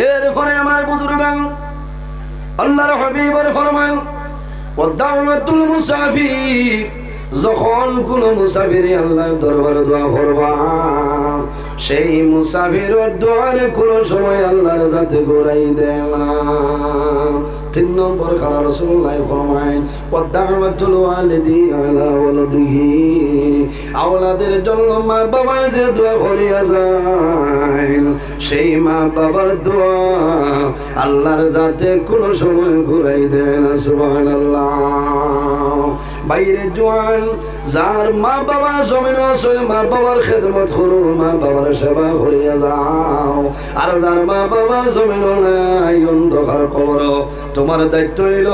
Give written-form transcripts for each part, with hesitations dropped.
এরপরে আমার বুজুর্গান আল্লাহর হাবিবের ফরমান ওয়াদাওয়াতুল মুসাফির, যখন কোন মুসাফির আল্লাহর দরবারে দোয়া করবা সেই মুসাফিরের দোয়ারে কোন সময় আল্লাহর জাতে ঘুরাই দেয় না। 3 নম্বর কারণ রাসূলুল্লাহ ফরমায় ওয়াদাওয়াতুল ওয়ালিদি আলা ওয়ালাদিহি, আওলাদের জন্য মা বাবা যে দোয়া করিয়া যায় সেই মা বাবার দোয়া আল্লাহর জাতে কোন সময় ঘুরাই দেয় না। সুবহানাল্লাহ। বাইরে জোয়ান যার মা বাবা জমিন আছে মা বাবার খেদমত করো, মা বাবার সেবা করিয়া যাও। আর যার মা বাবা জমিন নাই অন্ধকার কবর, তোমার দায়িত্ব হইল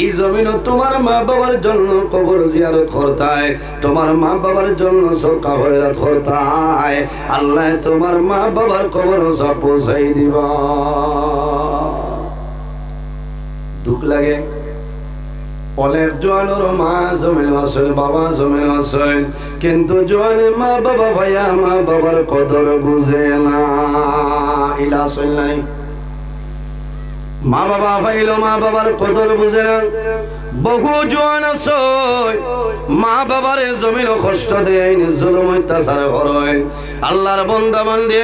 এই জমিন তোমার মা বাবার জন্য কবর জিয়ারত করতায়, তোমার মা বাবার জন্য সরকা হয়রাত করতায়। আল্লাহ তোমার মা বাবার কবর সব পৌঁছাই দিবা। দুঃখ লাগে অনেক জোয়ানোর মা জমিন আসেন বাবা জমিন আসেন, কিন্তু জোয়ানে মা বাবা ভাইয়া মা বাবার কদর বুঝে না। ইলা আসেন নাই, মা বাবা ভাইল মা বাবার কদর বুঝে না। বহু জোয়ান আছে মা বাবারে জমিন কষ্ট দেয়, জুলুম অত্যাচার করে, আল্লাহর বান্দা বান্দি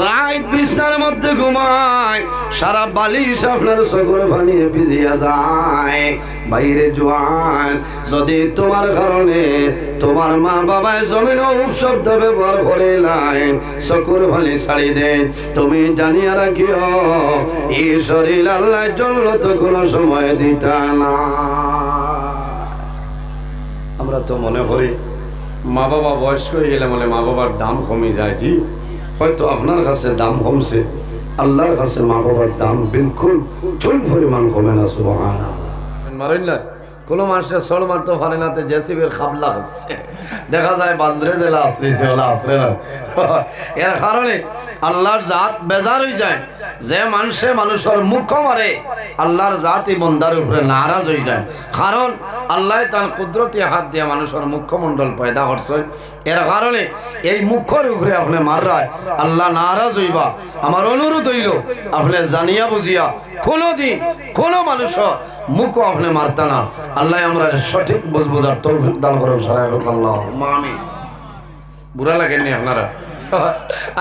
রাত বিছানার মধ্যে ঘুমায়, সারা বালিশ আপনার চোখের পানি ভিজিয়া যায়। বাইরে জোয়ান যদি তোমার কারণে তোমার মা বাবায় জমিন শব্দ ব্যবহার করে লাই চোখের পানি ছাড়ি দেয়, তুমি জানিয়া রাখিও এই শরীর আল্লাহর জন্য তো কোনো সময় দিতা না। আমরা তো মনে করি মা বাবা বয়স্ক হয়ে গেলে মানে মা বাবার দাম কমে যায়। জি, হয়তো আপনার কাছে দাম কমছে, আল্লাহর কাছে মা বাবার দাম বিলকুল চুল পরিমাণ কমে না। সুবহানাল্লাহ। মারেন না কোনো মানুষের সর মারতে পারে না, জেসিবের খাবলা হচ্ছে দেখা যায় বান্দরে জেলা আসছে আসরে না। এর কারণে আল্লাহর জাত বেজার হয়ে যায়, যে মানুষে মানুষের মুখ মারে আল্লাহর জাতই বন্দার উপরে নারাজ হয়ে যায়। কারণ আল্লাহ তার কুদরতি হাত দিয়ে মানুষের মুখ্যমণ্ডল পয়দা করছে। এর কারণে এই মুখের উপরে আপনি মাররায় আল্লাহ নারাজ হইবা। আমার অনুরোধ হইল আপনি জানিয়া বুঝিয়া কোনোদিন কোনো মানুষ মুখ আপনি মারতা না। আল্লাহ আমরা সঠিক বোঝার তৌফিক দান করুন। আল্লাহ আমিন। বুড়া লাগেননি আপনারা?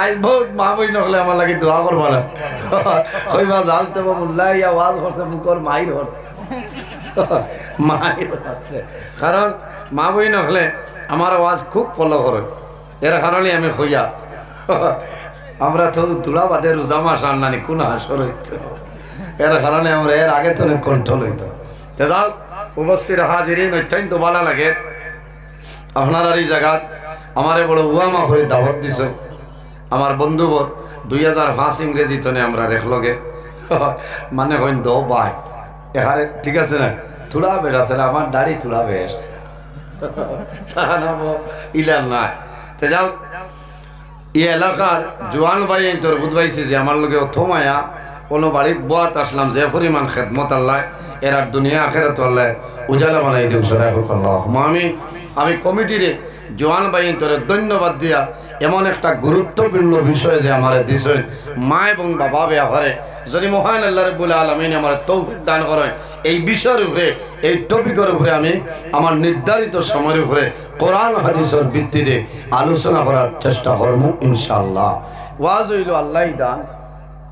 আজ বহুত মা বই নকলে আমার লাগে দোয়া করবা না, কইবা জালতে মুল্লাই আওয়াজ করছে মুখর মাইর করছে মাইর করছে। কারণ মা বই নকলে আমার আওয়াজ খুব ফলো করে। এর কারণে আমি কইয়া আমরা তো তুলা বাদে রোজা মাস আন্নানি কোন হাসর হইত, এর কারণে আমরা এর আগে তো কন্ট্রোল হইত। তে যাও উপস্থিত হাজিরিন অত্যন্ত ভালো লাগে আপনার এই জায়গা আমারে বড় উয়ামা করে দাওয়াত দিছ। আমার বন্ধুবর 2005 ইংরেজি তনে আমরা রেখলগে মানে হইন দো বাই এখানে ঠিক আছে না, থোড়া বেশ আছে আমার দাড়ি থোড়া বেশ ইলার নাই। তে যাও এই এলাকার জোয়ান ভাই তোর বুধবাইছে যে আমার লোকে থমায়া কোনো বাড়ির বোয়াত আসলাম যে পরিমাণ খেদমত আল্লাহ এর আর দুনিয়া আখেরাত আল্লাহ উজালা বানাই দিও সরাই হোক আল্লাহ। আমি কমিটিরে জোয়ান ভাই তোরে ধন্যবাদ দিয়া এমন একটা গুরুত্বপূর্ণ বিষয় যে আমার দিছে মা এবং বাবা ব্যাপারে যদি মহান আল্লাহ রাব্বুল আলামিন আমার তৌফিক দান করেন এই বিষয়ের উপরে এই টপিকের উপরে আমি আমার নির্ধারিত সময়ের উপরে কোরআন হাদিসের ভিত্তিতে আলোচনা করার চেষ্টা করব ইনশাআল্লাহ। ওয়াজ হইল আল্লাহই দান,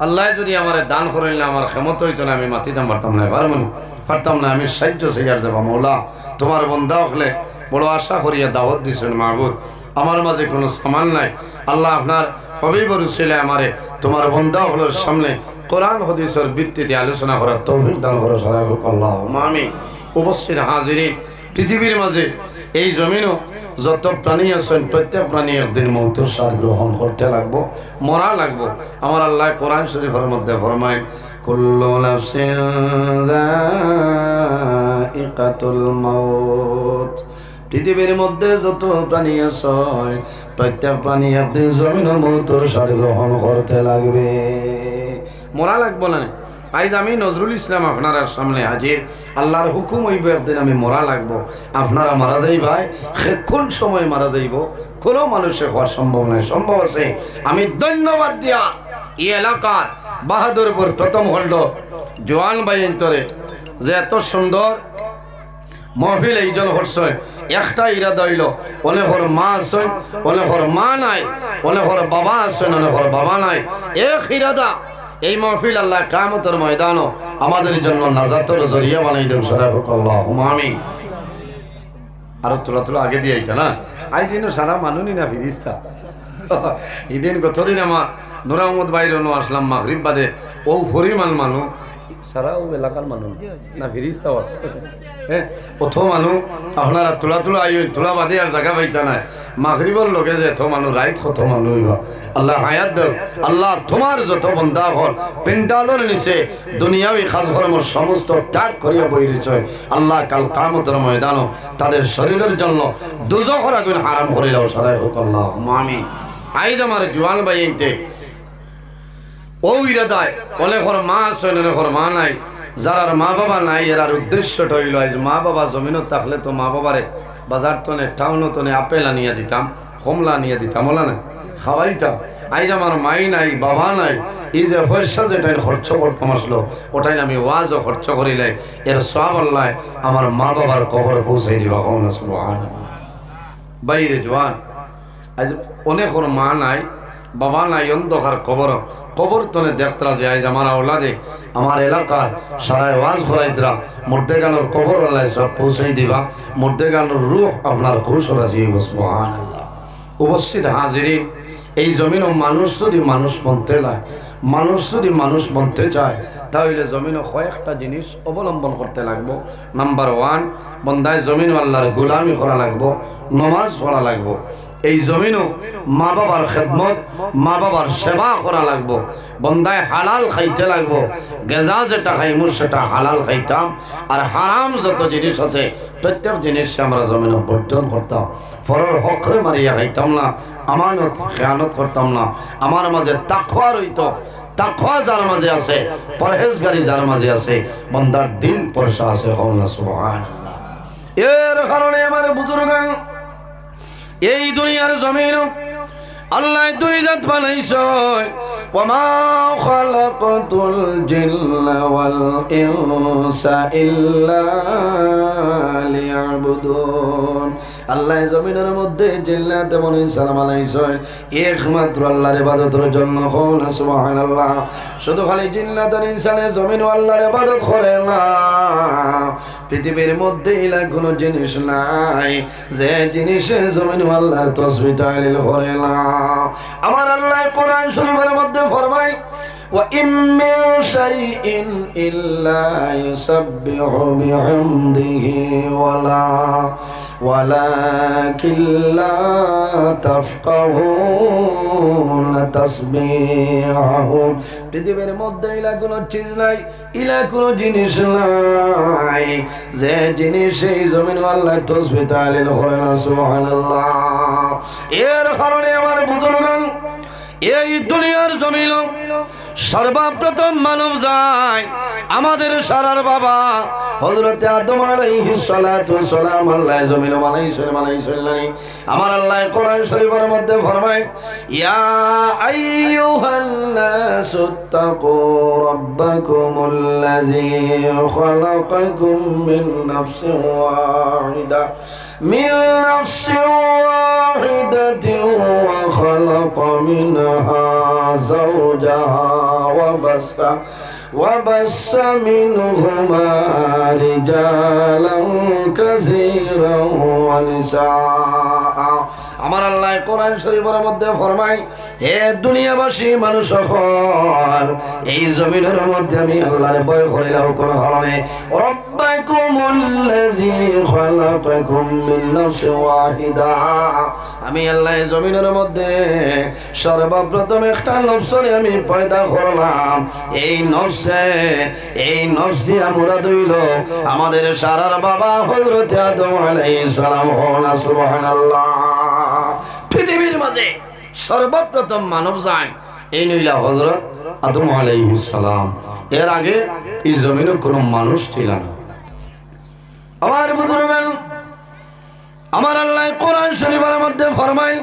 আল্লাহ যদি আমার দান করেন না আমার ক্ষমত হইতো না, আমি মাতিতাম পারতাম না, আমি সাহায্য সেয়ার যাবা। মৌলা তোমার বন্ধা হলে বড় আশা করিয়া দাওয়াত দিছেন মাহবুব, আমার মাঝে কোনো সামান নাই। আল্লাহ আপনার হবিবর উসিলায় আমারে তোমার বন্ধা হলোর সামনে কোরআন হাদিসের ভিত্তিতে আলোচনা করার তৌফিক দান করো সরাই হোক আল্লাহ আমিন। উপস্থিত হাজিরিন, পৃথিবীর মাঝে এই জমিনও যত প্রাণী আছেন প্রত্যেক প্রাণী একদিন মৌতের স্বাদ গ্রহণ করতে লাগবো, মরা লাগবো। আমার আল্লাহ কোরআন শরীফের মধ্যে ফরমায় কুল্লু নাফসিন যায়িকাতুল মাউত, পৃথিবীর মধ্যে যত প্রাণী আছে প্রত্যেক প্রাণী একদিন জমিনের মৃত্যুর সাথে গ্রহণ করতে লাগবে। মরা লাগবো না। আজ আমি নজরুল ইসলাম আপনার সামনে হাজির। আল্লাহর হুকুম হইব একদিন আমি মরা লাগবো। আপনারা মারা যাই ভাই, কোন সময় মারা যাইব কোনো মানুষের হওয়ার সম্ভব নয়। সম্ভব আছে। আমি ধন্যবাদ দিয়া এই এলাকার বাহাদুরপুর প্রথম হল্ড জোয়ান ভাই অন্তরে যে এত সুন্দর মহফিল এইজন হচ্ছে। একটা ইরাদা হইল, অনেকর মা আছেন, অনেকর মা নাই, অনেকর বাবা আছেন, অনেকর বাবা নাই। এক ইরাদা এই মহফিল আল্লাহ কিয়ামতের ময়দানও আমাদের জন্য নাজাতের জরিয়া বানাই দেব। আল্লাহুম্মা আমিন। আর তোলা আগে দিয়ে আইতা না, আই যেন সারা মানুনই না ফিরিস্তা। এদিন গতদিন আমার নূর আহমদ বাইর আসলাম মাগরিব বাদে, ও পরিমাণ মানুষ সারা ও এলাকার মানুষ না ফিরিস্তাও আছে। হ্যাঁ, অত মানুষ আপনারা তোলা আই তোলা বাদে আর জায়গা পাইতা নাই। মাগরিবর লগে যে এত মানুষ রাইত কত মানুষ হইবা। আল্লাহ হায়াত দেও। আল্লাহ তোমার যত বন্ধা হল পেন্ডালের নিচে দুনিয়াবি কাজকর্মের সমস্ত ত্যাগ করিয়া বইরেছে আল্লাহ কাল কিয়ামতের ময়দানও তাদের শরীরের জন্য দোজখের আগুন হারাম করে দাও। সারাই হোক আল্লাহুম্মা আমিন। আইজ আমার জোয়ান ভাই আইতে ও ইরাদায় অনেকর মা আছে, অনেকর মা নাই। যার মা বাবা নাই এরার উদ্দেশ্যটা হইল আজ মা বাবা জমিনত থাকলে তো মা বাবারে বাজার তনে টাউন তনে আপেল আনিয়া দিতাম, কমলা আনিয়া দিতাম, ওলা না খাওয়াইতাম। আইজ আমার মাই নাই, বাবা নাই, এই যে পয়সা যেটাই খরচ করতাম আসলো ওটাই আমি ওয়াজও খরচ করিলাই। এর সওয়াব আল্লাহ আমার মা বাবার কবর পৌঁছাই দিবা। সুবহানাল্লাহ। বাইরে জোয়ান আজ অনেকর মা নাই, বাবা নাই, অন্ধকার কবর তনে দেখতরা যে আজ আমার আওলাদে আমার এলাকার সারায় ওয়াজ ঘরাইতরা মধ্যে গানোর কবর আল্লাহ সব পৌঁছাই দিবা। মধ্যে গানোর রূহ আপনার খুশ রাজি হইব। সুবহানাল্লাহ। উপস্থিত হাজিরিন, এই জমিনও মানুষ যদি মানুষ বনতে লায়, মানুষ যদি মানুষ বনতে চায় তাহলে জমিনও কয়েকটা জিনিস অবলম্বন করতে লাগবো। নাম্বার 1, বন্দায় জমিন আল্লাহর গোলামি করা লাগবো, নমাজ পড়া লাগবো। এই জমিনও মা বাবার খেদমত, মা বাবার সেবা করা লাগবো। বন্দায় হালাল খাইতে লাগবো। গেজা যেটা খাইমুর সেটা হালাল খাইতাম। আর হারাম যত জিনিস আছে প্রত্যেক জিনিস আমরা জমিনে বর্জন করতাম। ফরর হকরে মারিয়া খাইতাম না, আমানত খেয়ানত করতাম না। আমার মাঝে তাকওয়া রইত। তাকওয়া যার মাঝে আছে, পরহেজগারি যার মাঝে আছে, বন্দার দিল পরশা আছে। সুবহানাল্লাহ। এর কারণে আমার বুজুর্গ এই দুনিয়ার জমিন আল্লাহ দুই জাত বানাইছে। ওয়ামা খালাকাতুল জিন্না ওয়াল ইনসা ইল্লা লিয়াবুদুন। আল্লাহ জমিনের মধ্যে জিন্নাত এবং ইনসান বানাইছে একমাত্র আল্লাহর ইবাদতের জন্য। সুবহানাল্লাহ। শুধু খালি জিন্নাত আর ইনসানের জমিন আল্লাহর ইবাদত করে না। পৃথিবীর মধ্যে ইলা কোনো জিনিস নাই যে জিনিসে জমিন আল্লাহর তাসবিহ তাহলিল করে না। আমার আল্লাহ কোরআন শরীফের মধ্যে ফরমায়, ওয়া ইম মিন শাইইন ইল্লা ইউসাব্বিহু বিহামদিহি ওয়ালাকিন লা তাফকাহুনা তাসবিহাহুম। পৃথিবীর মধ্যে ইলা কোনো চিজ নাই, ইলা কোনো জিনিস নাই যে জিনিস এই জমিন আল্লাহ তাসবিহ তাহলিল করে না। সুবহানাল্লাহ। এর কারণে আমার বুজুর্গ এই দুনিয়ার জমিন সর্বপ্রথম মানব যায় আমাদের সারার বাবা হযরত আদম আলাইহিস সালাতু ওয়াস সালাম। আল্লাহ জমিন বানাইছেন। আমার আল্লাহ কোরআন শরীফের মধ্যে ফরমায়, ইয়া আইয়ুহান নাসু তাকু রাব্বাকুমুল্লাযী খালাকাকুম মিন নাফসিন ওয়াহিদা وخلق منها زوجها وبث منهما رجالا كثيرا ونساء। আমার আল্লাহ কোরআন শরীফের মধ্যে ফরমায়, হে দুনিয়াবাসী মানুষ সকল, এই জমিনের মধ্যে আমি আল্লাহর ভয় করিলাম কোন কারণে। রব্বাকুমুল্লাযী খালাকাকুম মিন নাফসিন ওয়াহিদা, আমি আল্লাহ জমিনের মধ্যে সর্বপ্রথম একটা নফসরে আমি পয়দা করলাম। এই নফস দিয়া মুরাদ হইল আমাদের সারার বাবা হযরত আদম আলাইহিস সালাম। সুবহানাল্লাহ। পৃথিবীর মাঝে সর্বপ্রথম মানব যায় এই নইলা হযরত আদম আলাইহিস সালাম। এর আগে এই জমিনে কোনো মানুষ ছিল না। আমার বুজুর্গান, আমার আল্লাহ কোরআন শরীফের মধ্যে ফরমায়,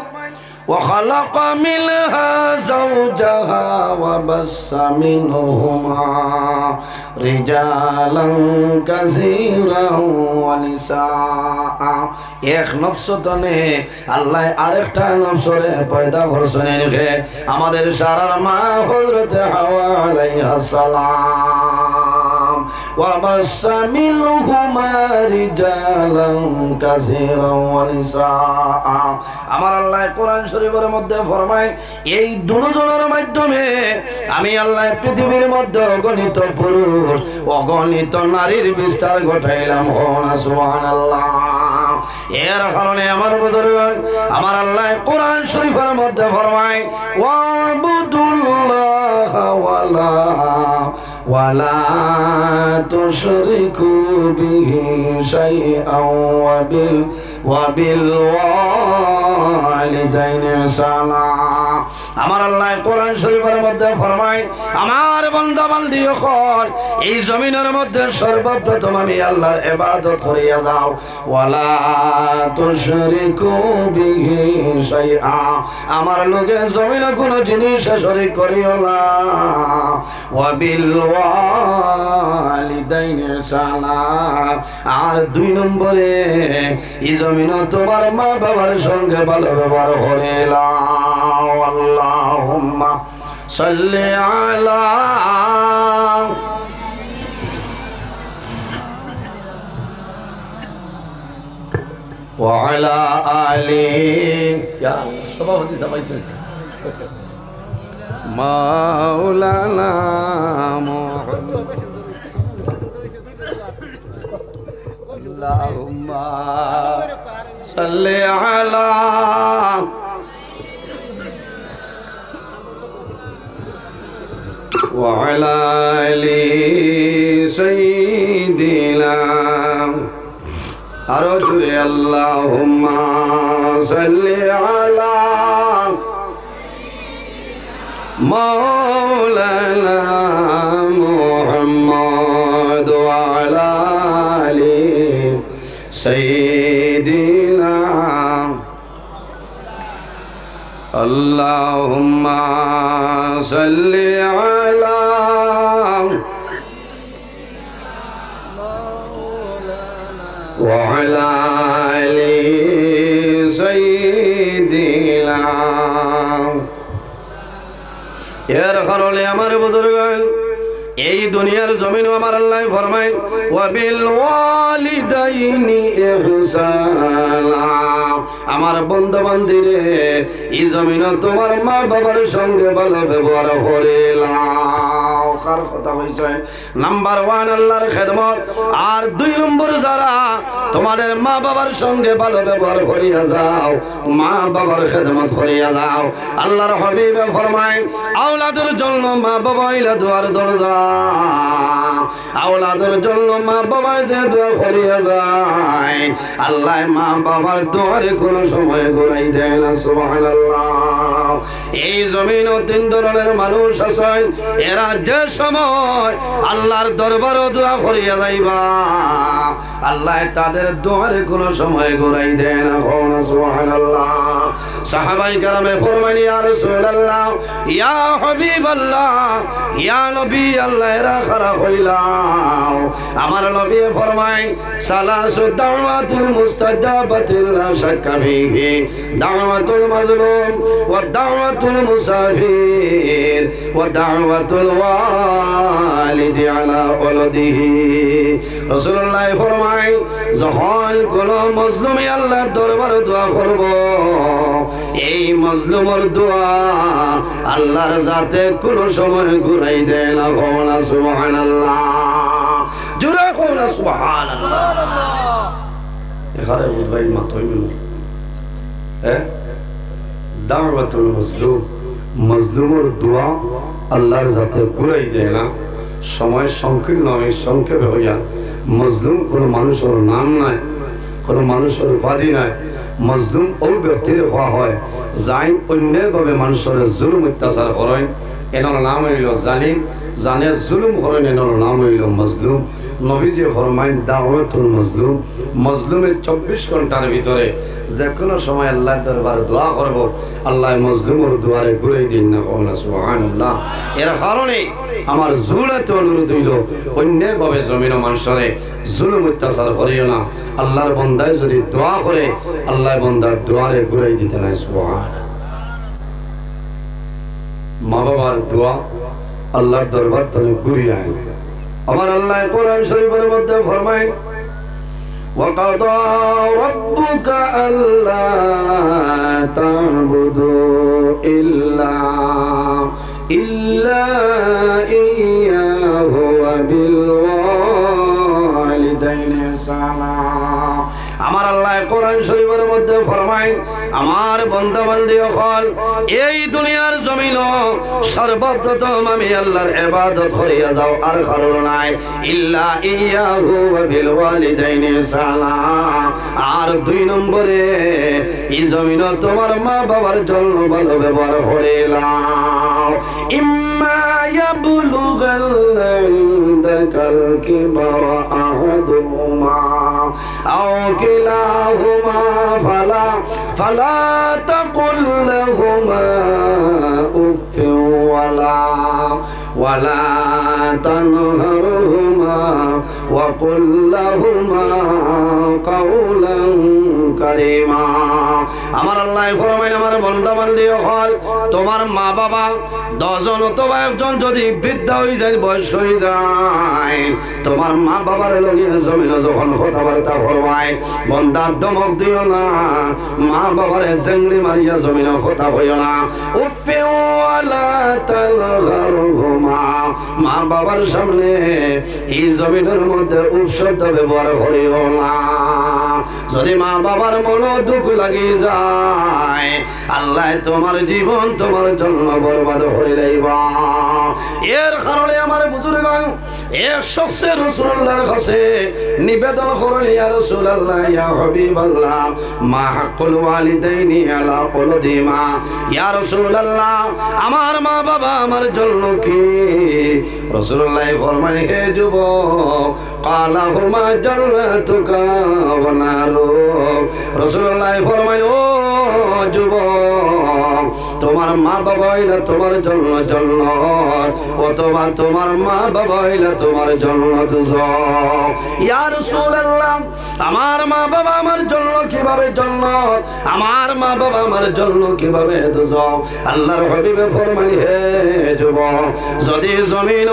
وخلق منها زوجها وبث منهما رجالا كثيرا ونساء। এক নফস তনে আল্লাহ আরেকটা নফসরে পয়দা করছেন। আমাদের সারার মা হযরত হাওয়া আলাইহিস সালাম। وبث منهما رجالا كثيرا ونساء। আমার আল্লাহ কোরআন শরীফের মধ্যে ফরমায়, এই দুজনের মাধ্যমে আমি আল্লাহ পৃথিবীর মধ্যে অগণিত পুরুষ অগণিত নারীর বিস্তার ঘটাইলাম। সুবহানাল্লাহ। এর কারণে আমার বুজুর্গ, আমার আল্লাহ কোরআন শরীফের মধ্যে ফরমায়, ওয়াবুদুল্লাহ ওয়ালা তুশরিকু বিহি শাইআন ওয়াবিল ওয়ালিদাইনি ইহসানা। আমার আল্লাহ কোরআন শরীফের মধ্যে ফরমায়, আমার বান্দা বান্দি হল এই জমিনের মধ্যে সর্বপ্রথম আমি আল্লাহর ইবাদত করিয়া যাও। ওয়ালা তুশরিকু বিহি শাইআ, আমার লগে জমিনে কোনো জিনিস শরীক করিও না। ওয়াবিল ওয়ালিদাইনি ইহসানা, আর 2 নম্বরে এই জমিনে তোমার মা বাবার সঙ্গে ভালো ব্যবহার করিলা। আল্লাহুম্মা সাল্লি আলা ওয়া আলা আলি ইয়া সভাপতি সবাইছে মাওলানা মুহাম্মদ। আল্লাহুম্মা সাল্লি আলা ওয়া আলা আলি সাইয়্যিদিনা। আরো জোরে আল্লাহুম্মা সাল্লি আলা মাওলানা মুহাম্মদ ওয়া আলা আলি সাইয়্যিদিনা। আল্লাহুম্মা সাল্লি আলা ওয়া আলা আলি সাইয়্যিদিনা। এর কারণে আমার বুজুর্গ, এই দুনিয়ার জমিনও আমার আল্লাহ ফরমায়, ওয়াবিল ওয়ালিদাইনি ইহসানা। আমার বন্ধু বান্ধবীরে এই জমিনে তোমার মা বাবার সঙ্গে ভালো ব্যবহার করিলাম। কার কথা হইছে? নাম্বার 1 আল্লাহর খেদমত, আর 2 নম্বর যারা তোমাদের মা বাবার সঙ্গে ভালো ব্যবহার করিয়া যাও, মা বাবার খেদমত করিয়া যাও। আল্লাহর হাবিব ফরমায়, আওলাদের জন্য মা বাবা হইলা দুয়ার দরজা। আওলাদের জন্য মা বাবা যে দোয়া করিয়া যায়, আল্লাহ মা বাবার দোয়ারে কোনো সময় ঘুরাই দেয় না। সুবহানাল্লাহ। এই জমিনে 3 ধরনের মানুষ আছে, এরা যে সময় আল্লাহর দরবারে দোয়া করিয়া যাইবা, আল্লাহ তাদের দোয়ারে কোনো সময় ঘুরাই দেয় না। সুবহানাল্লাহ। সাহাবায়ে কেরামে ফরমান, ইয়া রাসূলুল্লাহ, ইয়া হাবিবাল্লাহ, ইয়া নবী আল্লাহ, এরা খারাপ হইলাম। আমার নবী ফরমায়, সালাসু দাওয়াতুল মুস্তাজাবাতিল লা শাক্কা ফিহি, দাওয়াতুল মাজলুম ওয়া দাওয়াতুল মুসাফির ওয়া দাওয়াতুল ওয়ালিদি আলা ওয়ালাদিহি। রাসূলুল্লাহ ফরমায়, ফরমায় যখন কোন মজলুমে আল্লাহর দরবারে দোয়া করব এই মজলুমের দোয়া আল্লাহর জাতে কোনো সময় ঘুরাই দেয় না। কওনা সুবহানাল্লাহ, জোরে কওনা সুবহানাল্লাহ। এখানে বুঝবাই মাতই মিল দাওয়াতুল মজলুম, মজলুমের দোয়া আল্লাহর জাতে ঘুরাই দেয় না। সময় সংকীর্ণ, আমি সংক্ষেপে হইয়া মজলুম কোনো মানুষের নাম নাই, কোনো মানুষের উপাধি নাই। মজলুম ওই ব্যক্তির হওয়া হয় যাই অন্যভাবে মানুষের জুলুম অত্যাচার করেন, এনার নাম হইল জালিম। জানের জুলুম করেন, এনার নাম হইল মজলুম। নবীজি ফরমাইন দাওয়াতুল মজলুম, মজলুমের 24 ঘন্টার ভিতরে যে কোনো সময় আল্লাহর দরবারে দোয়া করব, আল্লাহ মজলুমের দুয়ারে ঘুরে দিন না। কওনা সুবহানাল্লাহ। এর কারণে আমার জুলাতে অনুরোধ হইল অন্যভাবে জমিন মানুষরে জুলুম অত্যাচার করিও না। আল্লাহর বন্দায় যদি দোয়া করে আল্লাহ বন্দার দুয়ারে ঘুরে দিতে নাই। সুবহানাল্লাহ। মা বাবার দোয়া আল্লাহর দরবার তলে ঘুরিয়ে আয়। আমার আল্লাহ কোরআন শরীফের মধ্যে ফরমায় ওয়াকাদা রাব্বুকা আল্লা তা'বুদু ইল্লা ইয়্যাহু ওয়া বিল ওয়ালিদাইনি ইহসানা। আমার আল্লাহ কোরআন শরীফের মধ্যে ফরমায় আমার বান্দা বান্দি হল এই দুনিয়ার জমিন সর্বপ্রথম আমি আল্লাহর ইবাদত করিয়া যাও, আর কারণ নাই। ইল্লা ইয়্যাহু ওয়া বিল ওয়ালিদাইনি ইহসানা। আর 2 নম্বরে এই জমিন তোমার মা বাবার জন্য ভালো ব্যবহার করিলাম। ইম্মা ইয়াবলুগান্না ইনদাকাল কিবারা আহাদুহুমা আও কিলাহুমা ফালা তাকুল লাহুমা উফফিন ওয়ালা তানহারহুমা ওয়া কুল লাহুমা কাওলান কারীমা। আমার আল্লাহ ফরমায় আমার বান্দা বান্দি হল তোমার মা বাবা 10 জন অথবা একজন যদি বৃদ্ধ হয়ে যায়, বয়স হয়ে যায়, তোমার মা বাবার লগে জমিন যখন কথাবার্তা করবায় বন্দা দমক দিও না, মা বাবার জেংড়ি মারিয়া জমিন কথা হইও না। উফফিন ওয়ালা তানহারহুমা, মা বাবার সামনে এই জমিনের মধ্যে উফ শব্দ ব্যবহার করিও না। যদি মা বাবার মন দুঃখ লাগি যায় আল্লাহ তোমার জীবন তোমার জন্য বরবাদ করে দেবা। এর কারণে আমার বুজুর্গ এক শখসে রাসূলুল্লাহর কাছে নিবেদন করলেন, ইয়া রাসূলুল্লাহ ইয়া হাবিবাল্লাহ মা হাক্কুল ওয়ালিদাইনি আলা ওয়ালাদিমা। ইয়া রাসূলুল্লাহ আমার মা বাবা আমার জন্য কি? রাসূলুল্লাহ ফরমালেন, হে যুবক কালাহুমা জান্নাতুকা ওয়া নারুক। রাসূলুল্লাহ ফরমালেন, ও যুবক তোমার মা বাবা হইলা তোমার জন্য জান্নাত, অথবা তোমার মা বাবা হইলা তোমার জন্য দোজখ। ইয়া রাসূলুল্লাহ আমার মা বাবা আমার জন্য কিভাবে জান্নাত, আমার মা বাবা আমার জন্য কিভাবে দোজখ? আল্লাহর হাবিবে ফরমাই, হে যুবক যদি জমিন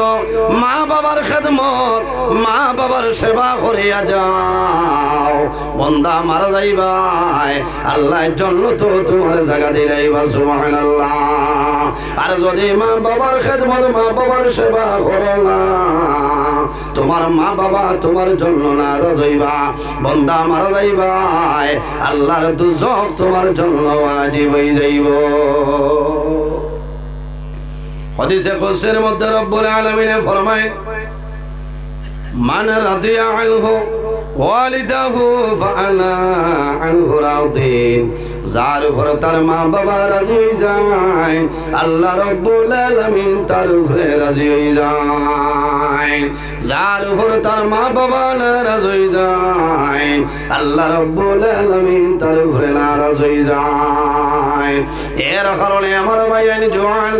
মা বাবার খেদমত মা বাবার সেবা করিয়া যাও বন্দা মারা যাইবাই আল্লাহর জন্য তো তোমার জায়গা দিলাইবা। সুবহানাল্লাহ। আর যদি মা বাবার খেদমত মা বাবার সেবা করো না তোমার মা বাবা তোমার জন্য নারাজ হইবা, বন্দা মারা যাইবাই আল্লাহর দুজখ তোমার জন্য ওয়াজিব হয়ে যাইব। হাদিসে কুদসির মধ্যে রব্বুল আলামিন ফরমায় মান রাদিয়া আনহু ওয়ালিদাহু ফাআনা আনহু রাদিন। যার উপর তার মা বাবা রাজি হয়ে যায় আল্লাহ রব্বুল আলামিন তার উপরে রাজি হয়ে যায়। যার উপর তার মা বাবা নারাজ হয়ে যায় আল্লাহ রব্বুল আলামিন তার উপরে নারাজ হয়ে যায়। এর কারণে আমার ভাইয়ান জওয়ান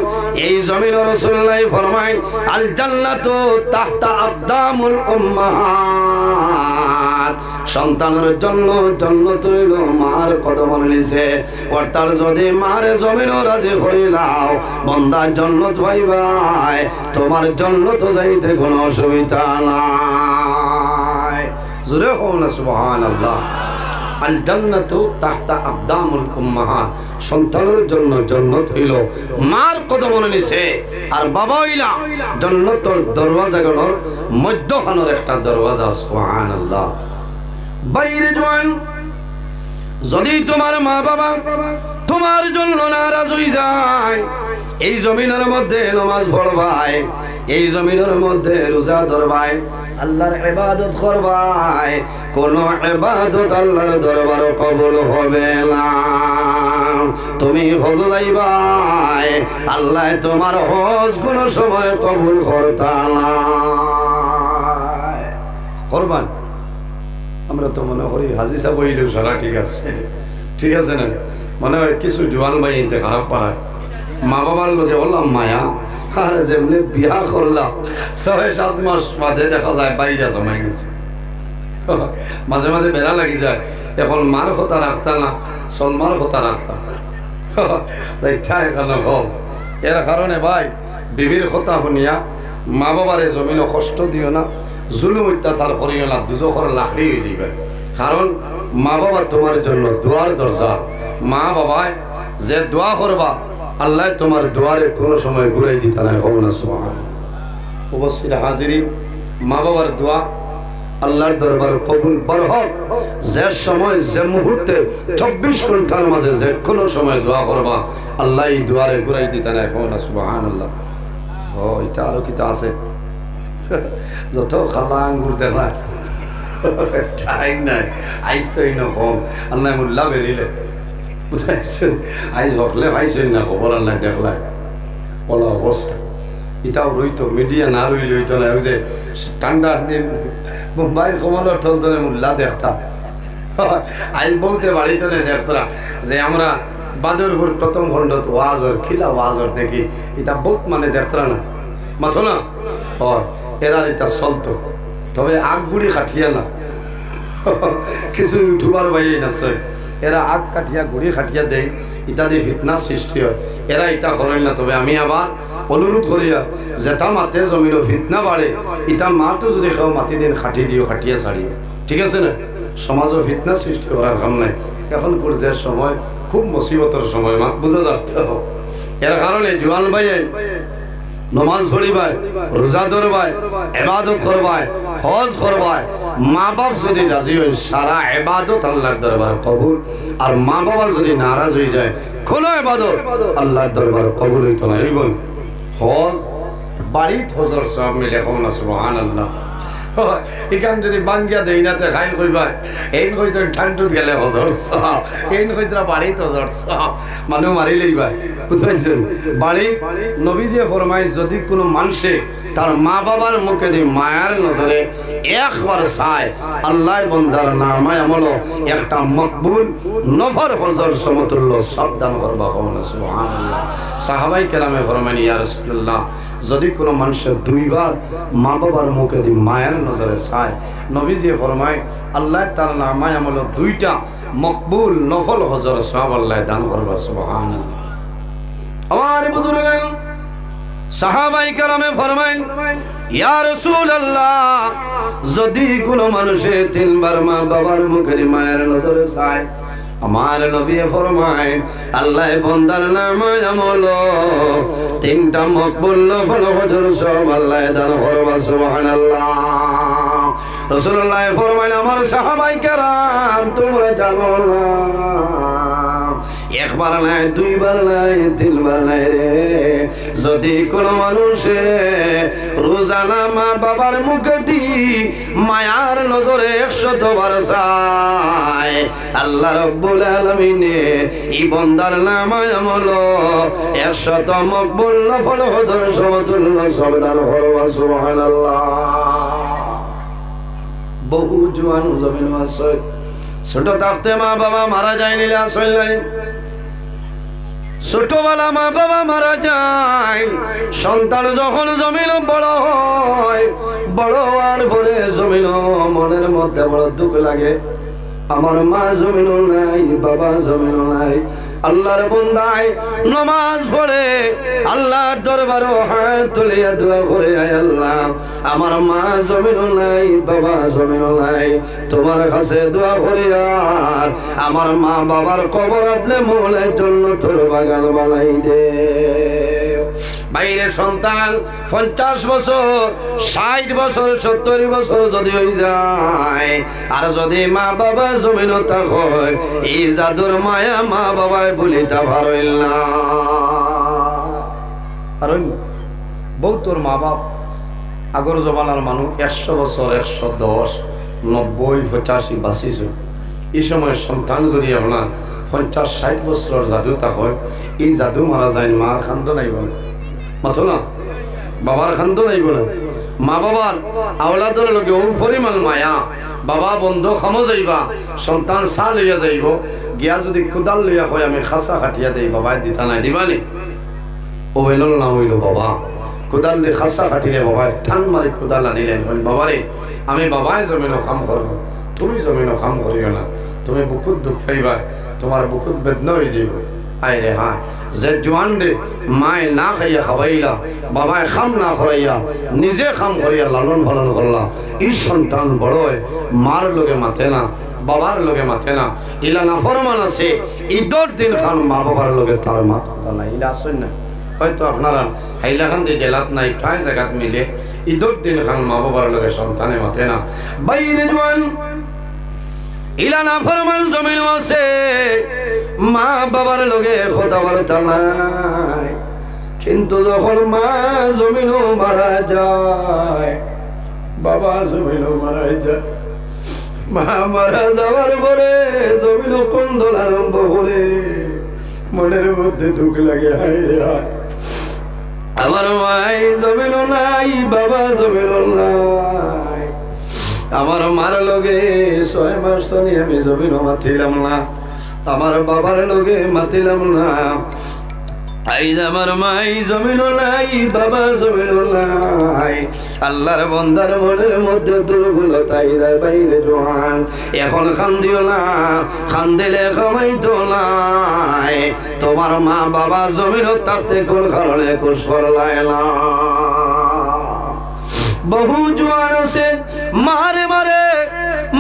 এই জমিনে রাসূলুল্লাহ ফরমায় আল জান্নাতু তাহতা আকদামুল উম্মাহাত। সন্তানের জন্য জান্নাত হইল মার কদমের নিচে। অর্থাৎ যদি মারে জমিন রাজি হইলাও বন্দার জান্নাত পাইবাই, তোমার জান্নাত যাইতে কোনো অসুবিধা নাই। জোরে হও না সুবহানাল্লাহ। আল জান্নাতু তাহতা আকদামুল উম্মাহাত, সন্তানের জন্য জান্নাত হইল মার কদমের নিচে, আর বাবা হইলা জান্নাতের দরওয়াজাগুলোর মধ্যখানের একটা দরওয়াজা। সুবহানাল্লাহ। বাইরে জওয়ান, যদি তোমার মা বাবা তোমার জন্য নারাজ হয়ে যায়, এই জমিনের মধ্যে নামাজ পড়বাই, এই জমিনের মধ্যে রোজা ধরবাই, আল্লাহর ইবাদত করবাই, কোন ইবাদত আল্লাহর দরবারে কবুল হবে না। তুমি হজ যাইবাই, আল্লাহ তোমার হজ কোন সময় কবুল করতা না। করবান, আমরা তো মনে করি হাজি সাহেব হইলেও সারা ঠিক আছে, ঠিক আছে না? মনে হয় কিছু জোয়ান ভাই ইনতে খারাপ পারায়, মা বাবার লোকে বললাম মায়া, আর যেমনি বিয়া করলাম ৬-৭ মাস বাদে দেখা যায় বাইরে জমাই গেছে। মাঝে মাঝে বেড়া লাগি যায়, এখন মার কথা রাখতা না, সলমার কথা রাখতা। এর কারণে ভাই বিবির কথা শুনিয়া মা বাবারে জমিনে কষ্ট দিও না, জুলুম অত্যাচার করিও না, দুজখর লাকড়ি হয়ে যাইবে। কারণ মা বাবা তোমার জন্য দোয়ার দরজা। মা বাবায় যে দোয়া করবা, আল্লাহ তোমার দোয়ারে কোনো সময় ঘুরাই দিতে নাই। হোক না সুবহানাল্লাহ। উপস্থিত হাজিরিন, মা বাবার দোয়া আল্লাহর দরবার কবুল বরহক। যে সময় যে মুহূর্তে 24 ঘন্টার মাঝে যে কোনো সময় দোয়া করবা, আল্লাহ এই দোয়ারে ঘুরাই দিতে নাই। হোক না সুবহানাল্লাহ। ও এটা আরো কিতা আছে, যত খালা আঙ্গুর দেখা ঠিক নাই, আইস তো কম আল্লাহ মুল্লা বেরিলে বুঝাইছেন, আইস হকলে ভাইছেন না খবর আল্লাহ দেখলাই বলা অবস্থা। এটাও রইতো মিডিয়া না রইলে হইতো না। ওই যে ঠান্ডার দিন মুম্বাই কমলের থল ধরে মুল্লা দেখতাম, আইস বউতে বাড়িতে দেখতরা যে আমরা বাদরপুর প্রথম খণ্ডত ওয়াজর খিলা ওয়াজর দেখি, এটা বহুত মানে দেখতরা না মাথো না। এরা এটা চলতো, তবে আগ গুড়ি খাটিয়া না। কিছু ইউটিউবার ভাই আছে, এরা আগ কাটিয়া গুড়ি খাটিয়া দেয়, ইটা দিয়ে ফিতনা সৃষ্টি হয়। এরা ইটা করেন না। তবে আমি আবার অনুরোধ করিয়া যেটা মাতে জমিনও ফিতনা বাড়ে, ইটা মাতো যদি কেউ মাতি দিন খাটি দিও, খাটিয়া ছাড়িও, ঠিক আছে না? সমাজও ফিতনা সৃষ্টি করার কাম নাই। এখন যে সময় খুব মুসিবতের সময়, মাত বোঝা যাচ্ছে। এর কারণে জোয়ান ভাই নমাজ পড়িবাই, রোজা ধরবাই, ইবাদত করবাই, হজ করবাই। মা বাপ যদি রাজি হয়, সারা ইবাদত আল্লাহর দরবারে কবুল। আর মা বাবা যদি নারাজ হয়ে যায়, কোনো ইবাদত আল্লাহর দরবারে কবুল হইতো না। এই বল হজ বাড়িত হজর সব মিলে কম না সুবহানাল্লাহ। এখান যদি বাঙ্গিয়া দেই না তে খাইল কইবা, এইন কইছেন ঠান্ডুত গেলে হজর সব, এইন কইতরা বাড়িত হজর সব, মানুষ মারি লইবা। বুঝাইছেন? বাড়ি নবীজি ফরমাই, যদি কোনো মানুষে তার মা বাবার মুখে দিয়ে মায়ার নজরে একবার চায়, আল্লাহ বন্দার নামায় আমল একটা মকবুল নফর হজর সমতুল্য সাবধান করবা। সুবহানাল্লাহ। সাহাবাই কেরামে ফরমাইন, ইয়া রাসূলুল্লাহ, যদি কোনো মানুষের 2 বার মা বাবার মুখে দিয়ে মায়ের নজরে চায়, নবীজি ফরমায় আল্লাহ তার নামায় আমল 2টা মকবুল নফল হজর সওয়াব আল্লাহ দান করবা। সুবহানাল্লাহ। আমার বুজুর্গ সাহাবাই কেরামে ফরমাইন, ইয়া রাসূলুল্লাহ, যদি কোনো মানুষে 3 বার মা বাবার মুখে দিয়ে মায়ের নজরে চায়, আমার নবী ফরমায় আল্লাহ বন্দার নামায় আমল 3টা মকবুল নফল হজর সব আল্লাহ দান করবা। সুবহানাল্লাহ। রাসূলুল্লাহ ফরমায়, আমার সাহাবাই কেরাম তোমরা জানো না, 1 বার নাই, 2 বার নাই, 3 বার নাই রে, যদি কোনো মানুষে রোজানা মা বাবার মুখে দি মায়ার নজরে 100 বার চায়, আল্লাহ রাব্বুল আলামিনে এই বান্দার নামায় আমল 100 মকবুল নফল হজর সমতুল্য সবদান করবা। সুবহানাল্লাহ। বহু জওয়ান জমিন আছে, ছোট থাকতে মা বাবা মারা যায় নিলে আসলে ছোটবেলা মা বাবা মারা যায়, সন্তান যখন জমিন বড় হয়, বড় হওয়ার পরে জমিন মনের মধ্যে বড় দুঃখ লাগে, আমার মা জমিন নাই, বাবা জমিন নাই, আল্লাহর বান্দায় নামাজ পড়ে আল্লাহর দরবারে হাত তুলিয়া দোয়া করে, আয় আল্লাহ আমার মা জমিনও নাই, বাবা জমিনও নাই, তোমার কাছে দোয়া করি আর আমার মা বাবার কবর আপনি মোলের জন্য তোর বাগান বানাই দে। বাইরের সন্তান 50 বছর 60 বছর 70 বছর যদি হয়ে যায়, আর যদি মা বাবা জমিন হয়, এই জাদুর মায়া মা বাবায় বলিতে পারইল না। আর বউ তোর মা বাপ আগর জমানার মানুষ 100 বছর 110 90 85 বাঁচিছ। এই সময় সন্তান যদি আপনার 50-60 বছরের জাদু তা হয়, এই জাদু মারা যায়, মার খান্দ নাইব না, মাথো না, বাবার খান্দ নাইব না। মা বাবার আওলাদর লগে ও পরিমাণ মায়া, বাবা বন্ধ খামো যাইবা, সন্তান চা লইয়া যাইব, গিয়া যদি কোদাল লইয়া হয় আমি খাসা কাটিয়া দেই, বাবাই দিতা নাই, দিবানি ও এনল নাম হইল বাবা। কোদাল দিয়ে খাসা কাটিলে বাবায় টান মারি কোদাল আনিলেন, বাবারে আমি বাবাই জমিনও কাম করবো, তুমি জমিনও কাম করিও না, তুমি বুকুত দুঃখ পাইবা, তোমার বুকুত বেদনা হয়ে যাইব। আয় রে হ্যাঁ, যে জোয়ান রে মায় না খাইয়া খাওয়াইলা, বাবায় খাম না করাইয়া নিজে খাম করিয়া লালন পালন করলা, এই সন্তান বড় হয় মার লোকে মাথে না, বাবার লোকে মাথে না, ইলা না ফরমান আছে ঈদর দিন খান মা বাবার লোকে তার মাথা নাই, ইলা আসেন না। হয়তো আপনারা হাইলাকান্দি জেলাত নাই, প্রায় জায়গাত মিলে ঈদর দিন খান মা বাবার লোকে সন্তানে মাথে না। বাইরে জোয়ান ইলা না ফরমান জমিন আছে, মা বাবার লগে কথাবার্তা নাই, কিন্তু যখন মা জমিনও মারা যায়, বাবা জমিনও মারা যায়, মা মারা যাওয়ার পরে জমিনও কন্দন আরম্ভ করে, মনের মধ্যে দুঃখ লাগে, হায় রে হায় আমার মাই জমিনও নাই, বাবা জমিনও নাই, আমার মার লগে 6 মাস ধরে আমি জমিনও মাতিলাম না, আমার বাবার লগে মাতিলাম না, আইজ আমার মাই জমিনও নাই, বাবা জমিনও নাই। আল্লাহর বান্দার মনের মধ্যে দুর্বলতা যায়, বাইরে জোয়ান এখন কান্দিও না, কান্দিলে কামাইতো নাই, তোমার মা বাবা জমিনও থাকতে কোন কারণে কুশ করলাই না। বহু জোয়ান আছে মারে মারে,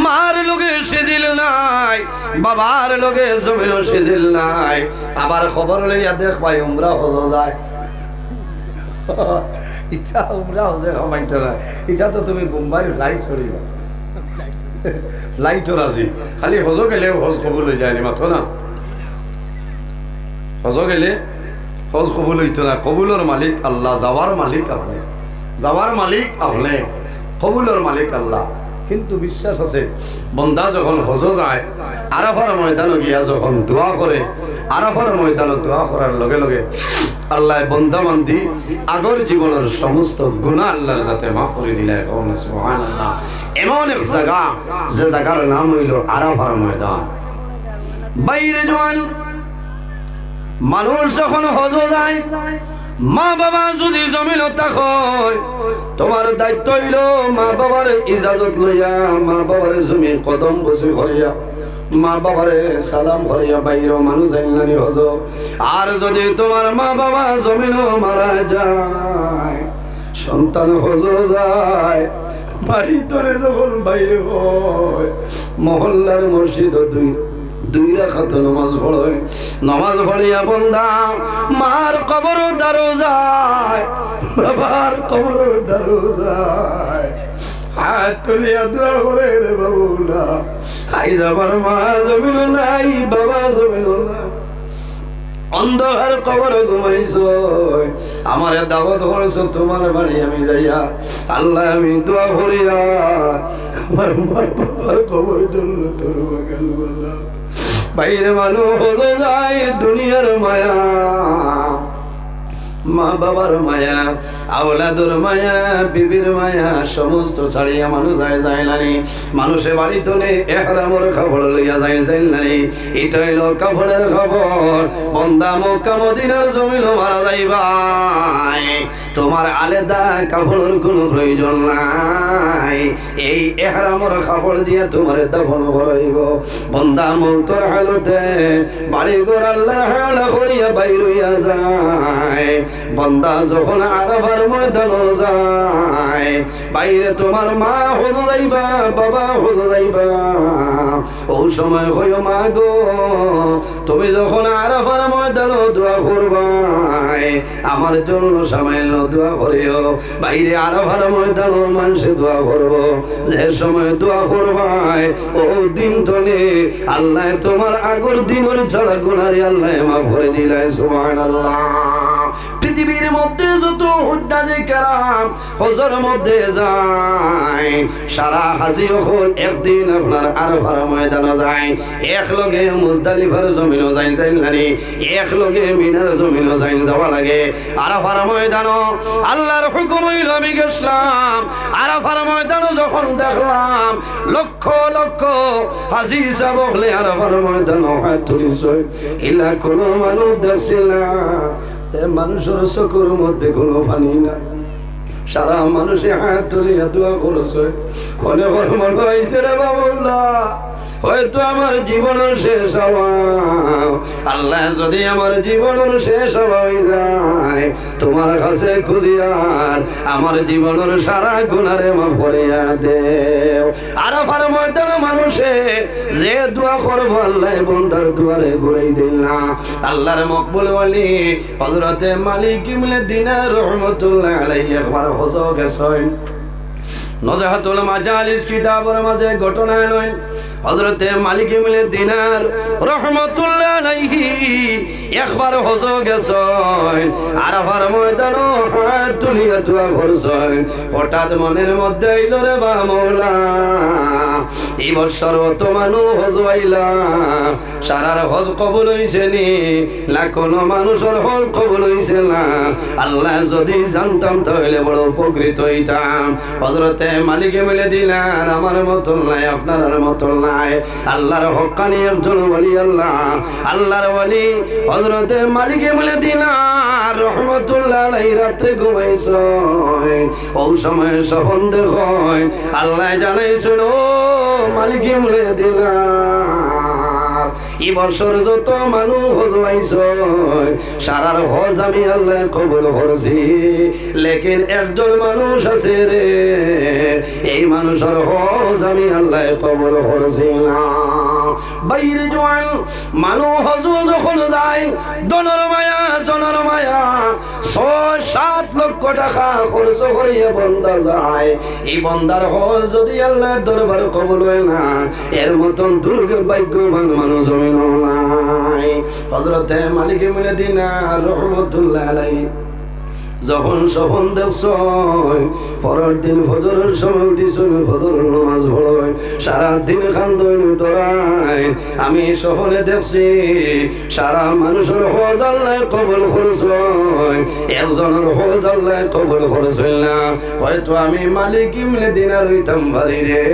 মার লোকে সিজিল নাই, বাবার লোকে জমিনও সিজিল নাই, আবার খবর লইয়া দেখ ভাই উমরা হজ যায়, ইচ্ছা উমরা হজে কমাইতো না, ইচ্ছা তো তুমি বোম্বাইয়ের লাইট চলিবা, লাইটর আছে, খালি হজ গেলে হজ কবুল হয়ে যায়নি, মাথো না, হজ গেলে হজ কবুল হইতো না। কবুলের মালিক আল্লাহ, যাওয়ার মালিক আপনি, যাওয়ার মালিক আপনি, কবুলের মালিক আল্লাহ। কিন্তু বিশ্বাস আছে বন্দা যখন হজ যায়, আরাফার ময়দানে গিয়া যখন দোয়া করে, আরাফার ময়দানে দোয়া করার লগে লগে আল্লাহ বন্দা বান্দি আগর জীবনের সমস্ত গুনাহ আল্লাহর যাতে মাফ করে দিলে, সুবহানাল্লাহ। এমন এক জায়গা যে জায়গার নাম হইল আরাফার ময়দান। বাইরে জোয়ান মানুষ যখন হজ যায়, মা বাবা যদি জমিন হয়, তোমার দায়িত্ব হইল মা বাবার ইজাজত লইয়া, মা বাবার জমি কদম বসে করিয়া, মা বাবারে সালাম করিয়া বাইর মানুষ আইলানি হজ। আর যদি তোমার মা বাবা জমিন মারা যায়, সন্তান হজ যায়, বাড়ি তলে যখন বাইরে হয়, মহল্লার মসজিদ দুই রাকাত নামাজ পড়ে, নামাজ পড়িয়া বন্দা মার কবর দারো যায়, বাবার কবর দারো যায়, হাত তুলিয়া দোয়া করে, রে বাবুলা আই যাবার মা জমিল নাই, বাবা জমিল নাই, অন্ধকার কবর ঘুমাইছ, আমার দাওয়াত করছো তোমার বাড়ি আমি যাইয়া, আল্লাহ আমি দোয়া করিয়া আমার মা বাবার কবর জন্য তোর বাগান বললাম। বাইরে মানুষ হয়ে যায় দুনিয়ার মায়া, মা বাবার মায়া, আওলাদুর মায়া, বিবির মায়া সমস্ত ছাড়িয়া মানুষ যায় নানি। মানুষে বাড়িতে নেই এহরামর খবর লইয়া যায় নানি। এটা হইল কাফনের খবর। বন্দা মক্কা মদিনার জমিন মারা যাইবাই, তোমার আলাদা কাফনের কোনো প্রয়োজন নাই। এই এহরামর কাপড় দিয়ে তোমার দাফন করাইব। বন্দা মৌতর হালতে বাড়ি ঘর আল্লাহ হাওলা করিয়া বাইর হইয়া যায়। বন্দা যখন আরাফার ময়দানে যায়, বাইরে তোমার মা হজু যাইবা, বাবা হজু যাইবা। ও সময় হইও মা গো, তুমি যখন আরাফার ময়দানে দোয়া করবাই, আমার জন্য সামান্য দোয়া করিও। বাইরে আরাফার ময়দানে মানুষে দোয়া করব, যে সময় দোয়া করবাই ও দিন তনে আল্লাহ তোমার আগর দিনের ছাড়া গুনারি আল্লাহ মাফ করে দিলাই। সুবহানাল্লাহ। পৃথিবীর মধ্যে যত হুজ্জাজে কেরাম হজর মধ্যে যায়, সারা হাজি হল একদিন আপনার আরাফার ময়দানে যায়, এক লগে মুজদালিফার জমিনও যায় নানি, এক লগে মিনার জমিনও যায় যাওয়া লাগে। আরাফার ময়দান আল্লাহর হুকুম হইল আমি গেছলাম। আরাফার ময়দানে যখন দেখলাম লক্ষ লক্ষ হাজি সাহেব হলে আরাফার ময়দানে হাত তুলিস, ইলা কোনো মানুষ দেখছিল না। মানুষের চকুর মধ্যে কোনো পানি নাই, সারা মানুষে হাত তুলিয়া দোয়া করছে। অনেক মনে হয়েছে রে বাবুল্লাহ, হয়তো আমার জীবনের শেষ হওয়া, আল্লাহ যদি আমার জীবনের শেষ হয়ে যায় তোমার কাছে খুঁজিয়ার আমার জীবনের সারা গুনারে মাফ করিয়া দেও। আরাফার ময়দানে মানুষে যে দোয়া করবো আল্লাহ বন্দার দুয়ারে ঘুরাই দিল না। আল্লাহর মকবুল ওয়ালি হযরতে মালিক ইবনে দিনার রহমাতুল্লাহ আলাইহি একবার হজ গেছেন। নজাহাতুল মাজালিস কিতাবের মাঝে ঘটনা নয়, হযরতে মালিক ইবনে দিনার রহমাতুল্লাহ আলাইহি একবার হজ গেছেন। আরাফার ময়দানে হাত তুলিয়া দোয়া করছেন। হঠাৎ মনের মধ্যে আইল রে বা মওলা, এই বছর অত মানুষ হজ আইলাম, সারার হজ কবুল হইছে নি না কোনো মানুষের হজ কবুল হইছে না? আল্লাহ যদি জানতাম তাহলে বড় উপকৃত হইতাম। হযরতে মালিক ইবনে দিনার আমার মতন নাই, আপনার মতন নাই, আল্লাহর হক্কানি একজন ওলি। আল্লাহর ওলি হযরতে মালিক ইবনে দিনার রহমাতুল্লাহ আলাইহি রাতে ঘুমাইছে। ওই সময় স্বপ্ন দেখেন আল্লাহ জানাইছেন, ও মালিক ইবনে দিনার এই বছর যত মানুষ হজ আইছে সারার হজ আমি আল্লাহ কবুল করছি, লেকিন একজন মানুষ আছে রে, এই মানুষের হজ আমি আল্লাহ কবুল করছি না। বাইরে জোয়ান মানুষ হজ যখন যায় দনের মায়া জনের মায়া ৬-৭ লক্ষ টাকা খরচ করিয়া বন্দা যায়। এই বন্দার হজ যদি আল্লাহর দরবার কবুল হয় না, এর মতন দুর্ভাগ্যবান মানুষ জমিন নাই। হযরতে মালিক ইবনে দিনার রাহমাতুল্লাহ আলাইহি যখন স্বপ্ন দেখছ পরের দিন ফজরের সময় উঠিছুন, ফজরের নামাজ পড়েন, সারাদিন কান্দন ডরাই। আমি স্বপ্নে দেখছি সারা মানুষের হজ আল্লাহ কবুল করছেন, একজনের হজ আল্লাহ কবুল করছেন না। হয়তো আমি মালিক ইবনে দিনার হইতাম পারি রে।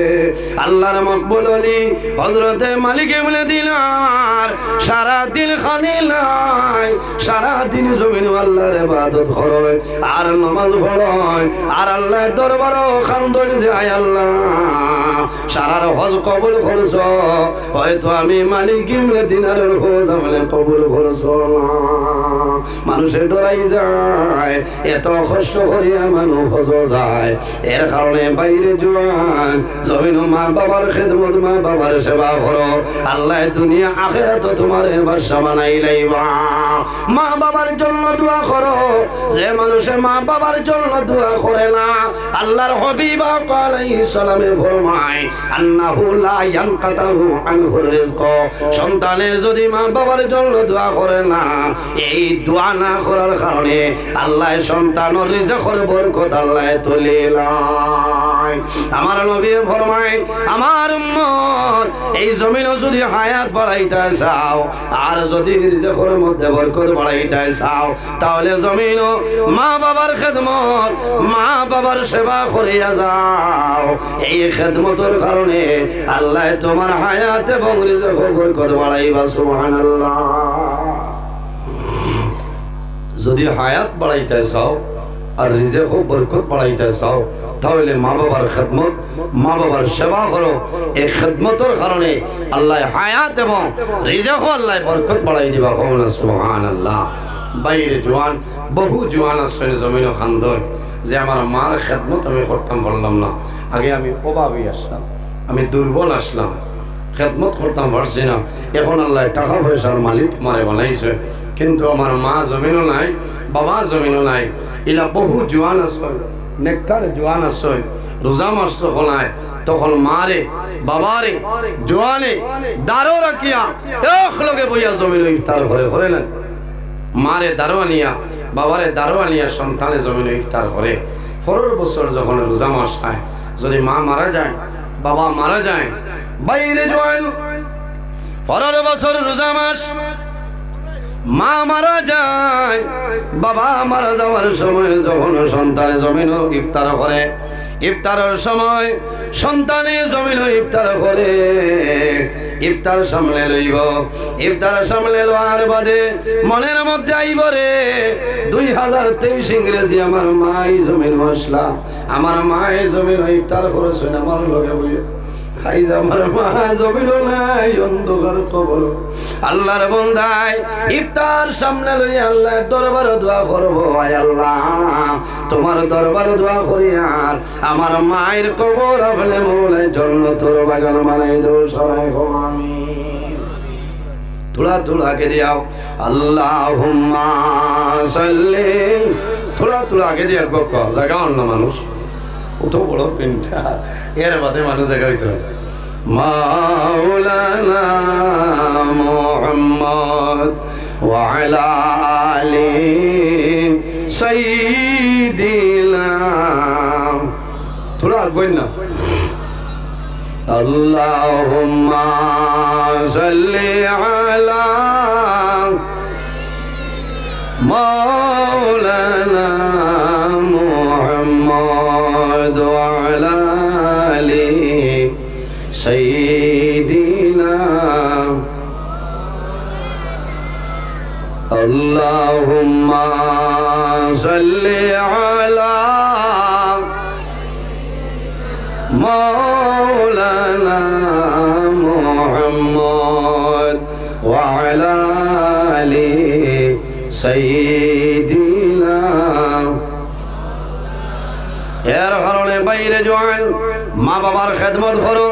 আল্লাহর মকবুল ওলি হযরতে মালিক ইবনে দিনার সারাদিন খানি নাই, সারাদিন জমিন আল্লাহর ইবাদত করেন আর নামাজ পড়েন আর আল্লাহর দরবারও খান্দন যায়, আল্লাহ সারার হজ কবুল করছ। হয়তো আমি মালিক ইবনে দিনারের হজ আমলে কবুল করছ না। মানুষে ডরাই যায়, এত কষ্ট করিয়া মানুষ হজ যায়, এর কারণে বাইরে জোয়ান জমিন মা বাবার খেদমত, মা বাবার সেবা করো। আল্লাহ দুনিয়া আখিরাত তোমার বাদশা বানাই লাইবা। মা বাবার জন্য দোয়া করো, যে মানুষে মা বাবার জন্য দোয়া করে না। আল্লাহর হাবিব আলাইহিস সালামে ফরমায় আন্নাহু লা ইয়ানকাতাহু আনহুর রিজক। সন্তানে যদি মা বাবার জন্য দোয়া করে না, এই দোয়া না করার কারণে আল্লাহ সন্তানের রিজকের বরকত আল্লাহ তুলে লয়। আমার নবী ফরমায় আমার উম্মত এই জমিনও যদি হায়াত বাড়াইতে চাও আর যদি রিজকের মধ্যে বরকত বাড়াইতে চাও, তাহলে জমিনও মা বাবার খেদমত, মা বাবার সেবা করিয়া যাও। এই খেদমতের কারণে আল্লাহ তোমার হায়াত এবং রিজকের বরকত বাড়াইবা। সুবহানাল্লাহ। যদি হায়াত বাড়াইতে চাও আর রিজেকও বরকত বাড়াইতে চাও, তাহলে মা বাবার খেদমত, মা বাবার সেবা করো। এই খেদমতের কারণে আল্লাহ হায়াত এবং রিজেকও আল্লাহ বরকত বাড়াই দিবা। সুবহানাল্লাহ। বাইরে জোয়ান, বহু জোয়ান আছে জমিন খান্দয় যে আমার মার খেদমত আমি করতাম পারলাম না। আগে আমি অভাবী আসলাম, আমি দুর্বল আসলাম, খেদমত করতাম পারছি না। এখন আল্লাহ টাকা পয়সার মালিক মারে বানাইছে, কিন্তু আমার মা জমিনও নাই, বাবা জমিনও নাই। এলা বহু জোয়ান আছে, নেককার জোয়ান আছে, রোজা মাস যখন আয় তখন মারে বাবারে জোয়ানে দারো রাখিয়া এক লগে বইয়া জমিন ইফতার করে করে না। মারে দারো আনিয়া, বাবারে দারো আনিয়া সন্তানে জমিন ইফতার করে। পরের বছর যখন রোজা মাস আয়, যদি মা মারা যায়, বাবা মারা যায়, বাইরে জোয়ান পরের বছর রোজা মাস, মা মারা যায়, বাবা মারা যাওয়ার সময় যখন সন্তানে জমিন ইফতার করে, ইফতারের সময় সন্তানে জমিন ইফতার করে, ইফতার সামলে লইব। ইফতার সামলে লওয়ার বাদে মনের মধ্যে আইব রে 2023 ইংরেজি আমার মাই জমিন মশলা, আমার মাই জমিন ইফতার করেছেন আমার লগে বইয়ে খাইজ, আমার মা জমিন নাই, অন্ধকার কবর। আল্লাহর বান্দায় ইফতার সামনে লই আল্লাহর দরবারে দোয়া করব। আয় আল্লাহ, তোমার দরবারে দোয়া করি আর আমার মায়ের কবর আপনি মৌলায় জান্নাতের বাগান বানাই দাও। সবাই আমিন। থোড়া থোড়া আগে দিয়াও আল্লাহুম্মা সাল্লি, থোড়া থোড়া আগে দিয়া গক জায়গা অন্য মানুষ কত বড় পিনটা, এর বাদে মানুষ জায়গা হইতে মাওলানা মুহাম্মদ ওয়া আলা আলি সাইয়্যিদিনা। থোড়া আর বইন না আল্লাহুম্মা সাল্লি আলা মাওলানা মুহাম্মদ ওয়া আলা আলি সাইয়্যিদিনা। আল্লাহুম্মা সাল্লি আলা মাওলানা মুহাম্মদ ওয়া আলা আলি সাইয়্যিদিনা। এর কারণে বাইরে জোয়ান মা বাবার খেদমত করো।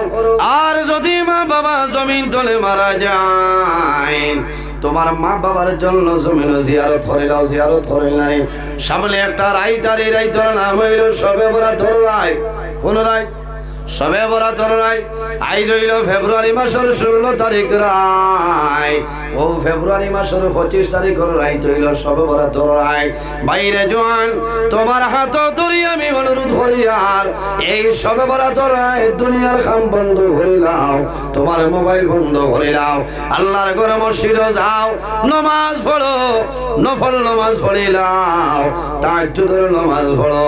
আর যদি মা বাবা জমিন তলে মারা যায়, তোমার মা বাবার জন্য জমিন জিয়ারত করে নাও, জিয়ারত করে নাই। সামনে একটা রাইতার, এই রাইতার নাম হইল শবে বরাতর রায়। কোন রায়? শবে বরাতর রায়। আইজ হইল ফেব্রুয়ারি মাসের 16 তারিখ রায়। ও ফেব্রুয়ারি মাসের 25 তারিখের রাইত হইল শবে বরাতর রায়। বাইরে জোয়ান তোমার হাত ধরি আমি অনুরোধ করি আর এই শবে বরাতর রায় দুনিয়ার কাম বন্ধ করে নাও, তোমার মোবাইল বন্ধ করে নাও, আল্লাহর ঘরে মসজিদে যাও, নামাজ পড়ো, নফল নামাজ পড়ে নাও, তাহাজ্জুদের নামাজ পড়ো।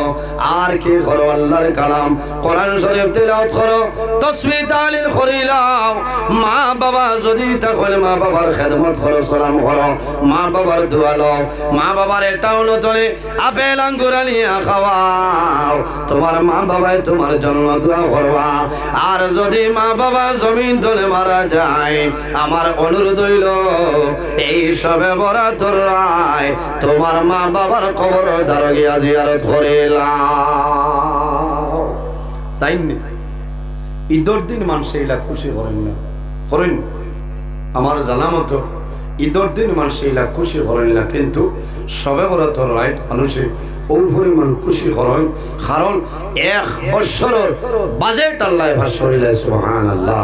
আর কি করো? আল্লাহর কালাম কোরআন শরীফ তেলাওয়াত করো, তাসবিহ তাহলিল করে নাও। মা বাবা যদি তাহলে মা বাবার খেদমত করো, সালাম করো, মা বাবার দোয়া লও, মা বাবার টাউন তলে আপেল আঙ্গুর আনিয়া খাওয়াও। তোমার মা বাবাই তোমার জন্য দোয়া করবা। আর যদি মা বাবা জমিন তলে মারা যায়, আমার অনুরোধ হইল এই শবে বরাতর রায় তোমার মা বাবার কবর ধার গিয়া জিয়ারত করে লাও। যাইনি ঈদের দিন মানুষ এইলা খুশি করেন না, করেন আমার জানা মতো ঈদের দিন মানুষ এইলা খুশি করেন না, কিন্তু শবে বরাতর রায় মানুষে ও পরিমাণ খুশি করেন, কারণ 1 বছরের বাজেট আল্লাহ ভাষরিলে সুবহানাল্লাহ।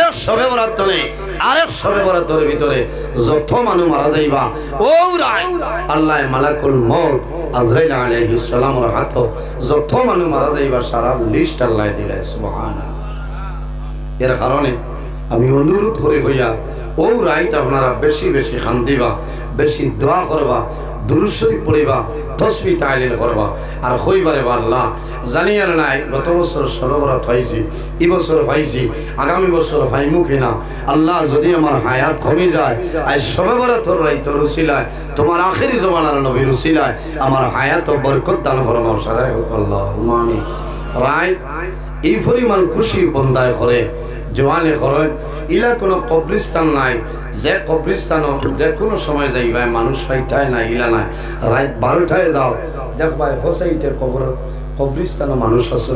এক শবে বরাত নেই, আরেক শবে বরাতের ভিতরে যত মানুষ মারা যাইবা ও রায় আল্লাহ মালাকুল মউত আজরাইল আলাইহিস সালামের হাত যত মানুষ মারা যাইবা সারা লিস্ট আল্লাহ দিলে সুবহানাল্লাহ। এর কারণে আমি অনুরোধ করি হইয়া ও রাইত আপনারা বেশি বেশি খান্দিবা, বেশি দোয়া করবা, দুরূদ শরীফ পড়িবা, তাসবিহ তাহলিল করবা। আর কইবারে আল্লাহ জানি আর নাই গত বছর শবে বরাত পাইছি, এই বছর পাইছি, আগামী বছর পাইমু কিনা। আল্লাহ যদি আমার হায়াত কমে যায়, আজ শবে বরাতর রাইতর উসিলায় তোমার আখেরি জমানার নবীর উসিলায় আমার হায়াত ও বরকত দান ফরমাও সারাই হোক আল্লাহুম্মা আমিন। রায় এই পরিমাণ খুশি বন্দায় করে জওয়ানে করেন। ইলা কোনো কবরিস্তান নাই যে কবরিস্তান যে কোনো সময় যাইবাই মানুষ পাইতায় না, ইলা নাই। রাত 12টায় যাও দেখবাই হোসাইটের কবরিস্তানও মানুষ আছে,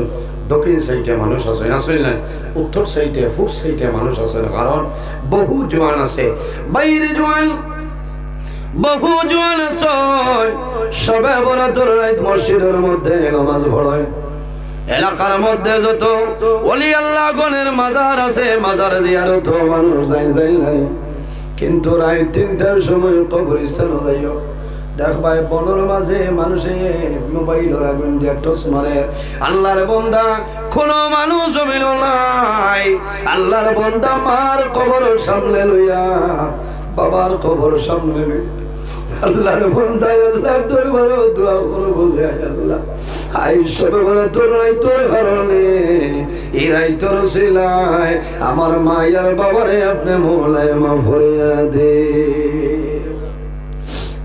দক্ষিণ সাইডে মানুষ আছে আসল না, উত্তর সাইডে পূব সাইডে মানুষ আছে। কারণ বহু জওয়ান আছে, বাইরে জওয়ান বহু জওয়ান আছে সবে বরাতর রাত মসজিদের মধ্যে নামাজ পড়ে। এলাকার মধ্যে যত ওলি আল্লাহ গণের মাজার আছে, মাজার জিয়ারত মানুষ যাই নাই, কিন্তু রাত 3টার সময় কবরস্থানে যাইও দেখবাই বনের মাঝে মানুষে মোবাইলের আগুন দিয়ে টস মারে। আল্লাহর বান্দা কোনো মানুষ জমিল নাই, আল্লাহর বান্দা মার কবর সামনে লইয়া বাবার কবর সামনে আল্লাহর বান্দায় আল্লাহর দরবারে দোয়া করবো যে আল্লাহ আই সবে বরাতর রাইতর কারণে এই রাইতর উসিলায় আমার মায়ার বাবারে আপনি মওলায় মাফ করিয়া দে।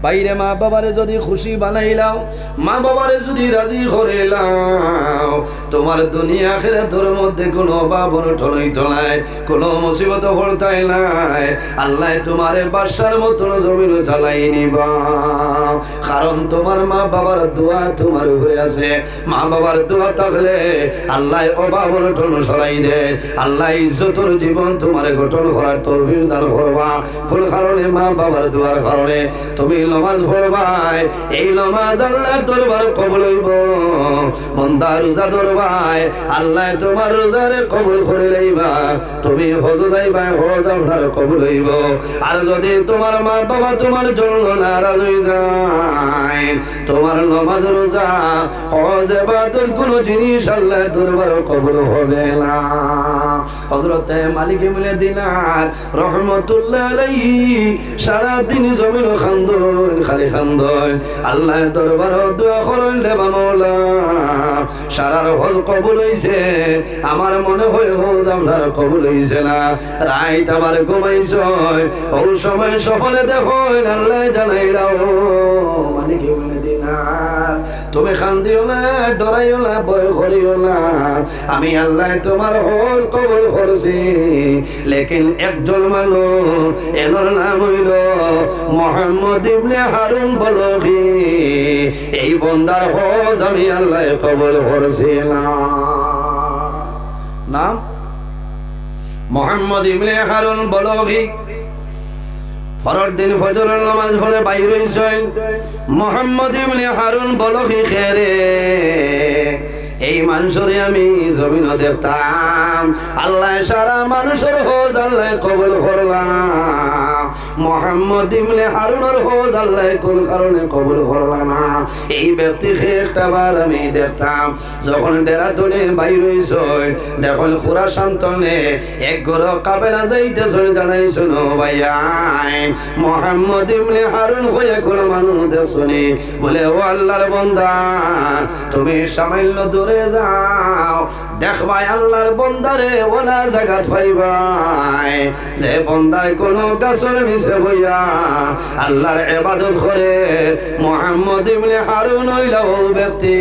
বাইরে মা বাবারে যদি খুশি বানাইলাও, মা বাবারে যদি রাজি করিলাও, তোমার দুনিয়া আখিরাতের মধ্যে কোনো অভাব অনটন হইতো নাই, কোনো মুসিবত হরতাই নাই। আল্লাহ তোমারে বাদশার মতন জমিন চালাই নিবা, কারণ তোমার মা বাবার দোয়া তোমার উপরে আছে। মা বাবার দোয়া থাকলে আল্লাহ অভাব অনটন সরাই দে। আল্লাহ ইজ্জতর জীবন তোমারে গঠন করার তৌফিক দান করবা। কোন কারণে? মা বাবার দোয়ার কারণে। তুমি নামাজ পড়বাই, এই নামাজ আল্লাহর দরবার কবুল হইব। বান্দা রোজা ধরবাই, আল্লাহ তোমার রোজারে কবুল করে লইবা। তুমি হজ যাইবা, হজ আপনার কবুল হইব। আর যদি তোমার মা বাবা তোমার জন্য নারাজ হয়ে যায়, তোমার নামাজ রোজা হজ ইবাদত কোন জিনিস আল্লাহর দরবার কবুল হবে না। হযরত মালিক ইবনে দিনার রাহমাতুল্লাহ আলাইহি সারা দিন জমিন খান্দন, খালি খান্দন, আল্লাহর দরবারে দোয়া করেন দেবা মাওলা সারার হজ কবুল হইছে। আমার মনে হয় হজ আপনার কবুল হইছে না। রাত আবার ঘুমাইছ, ওই সময় সফলে দেখো আল্লাহ জানাইলাও মালিক ইবনে দিনার তুমি খান্দিও না, ডরাইও না, ভয় করিও না, আমি আল্লাহ তোমার হজ কবুল করছি। লেকিন একজন মানুষ এনার নাম হইল মুহাম্মদ ইবনে হারুন বলখি, এই বন্দার হজ আমি আল্লাহ কবুল করছি না। নাম মুহাম্মদ ইবনে হারুন বলখি। পরের দিন ফজরের নামাজ পড়ে বাইর হইছেন মুহাম্মদ ইবনে হারুন বলখি। খেরে এই মানুষরে আমি জমিন দেখতাম, আল্লাহ সারা মানুষের হজ আল্লাহ কবুল করলাম। মুহাম্মদ ইবনে হারুনের হজ আল্লাহ কোন কারণে কবুল করলাম না? এই ব্যক্তিকে একটাবার আমি দেখতাম যখন ডেরাদুনে বাইর হইছে, দেখুন খুরাসান তনে এক ঘর কাফেলা যাইতেছে, জানাইছো না ভাইয়া মুহাম্মদ ইবনে হারুন হয়ে কোন মানুষ দেখছনি? বলে ও আল্লাহর বান্দা তুমি সামান্য দূরে যাও, দেখবাই আল্লাহর বান্দারে ওলা জায়গা পাইবাই যে বান্দায় কোন গাছের নিচে বইয়া আল্লাহর ইবাদত করে। মুহাম্মদ ইবনে হারুন হইল ও ব্যক্তি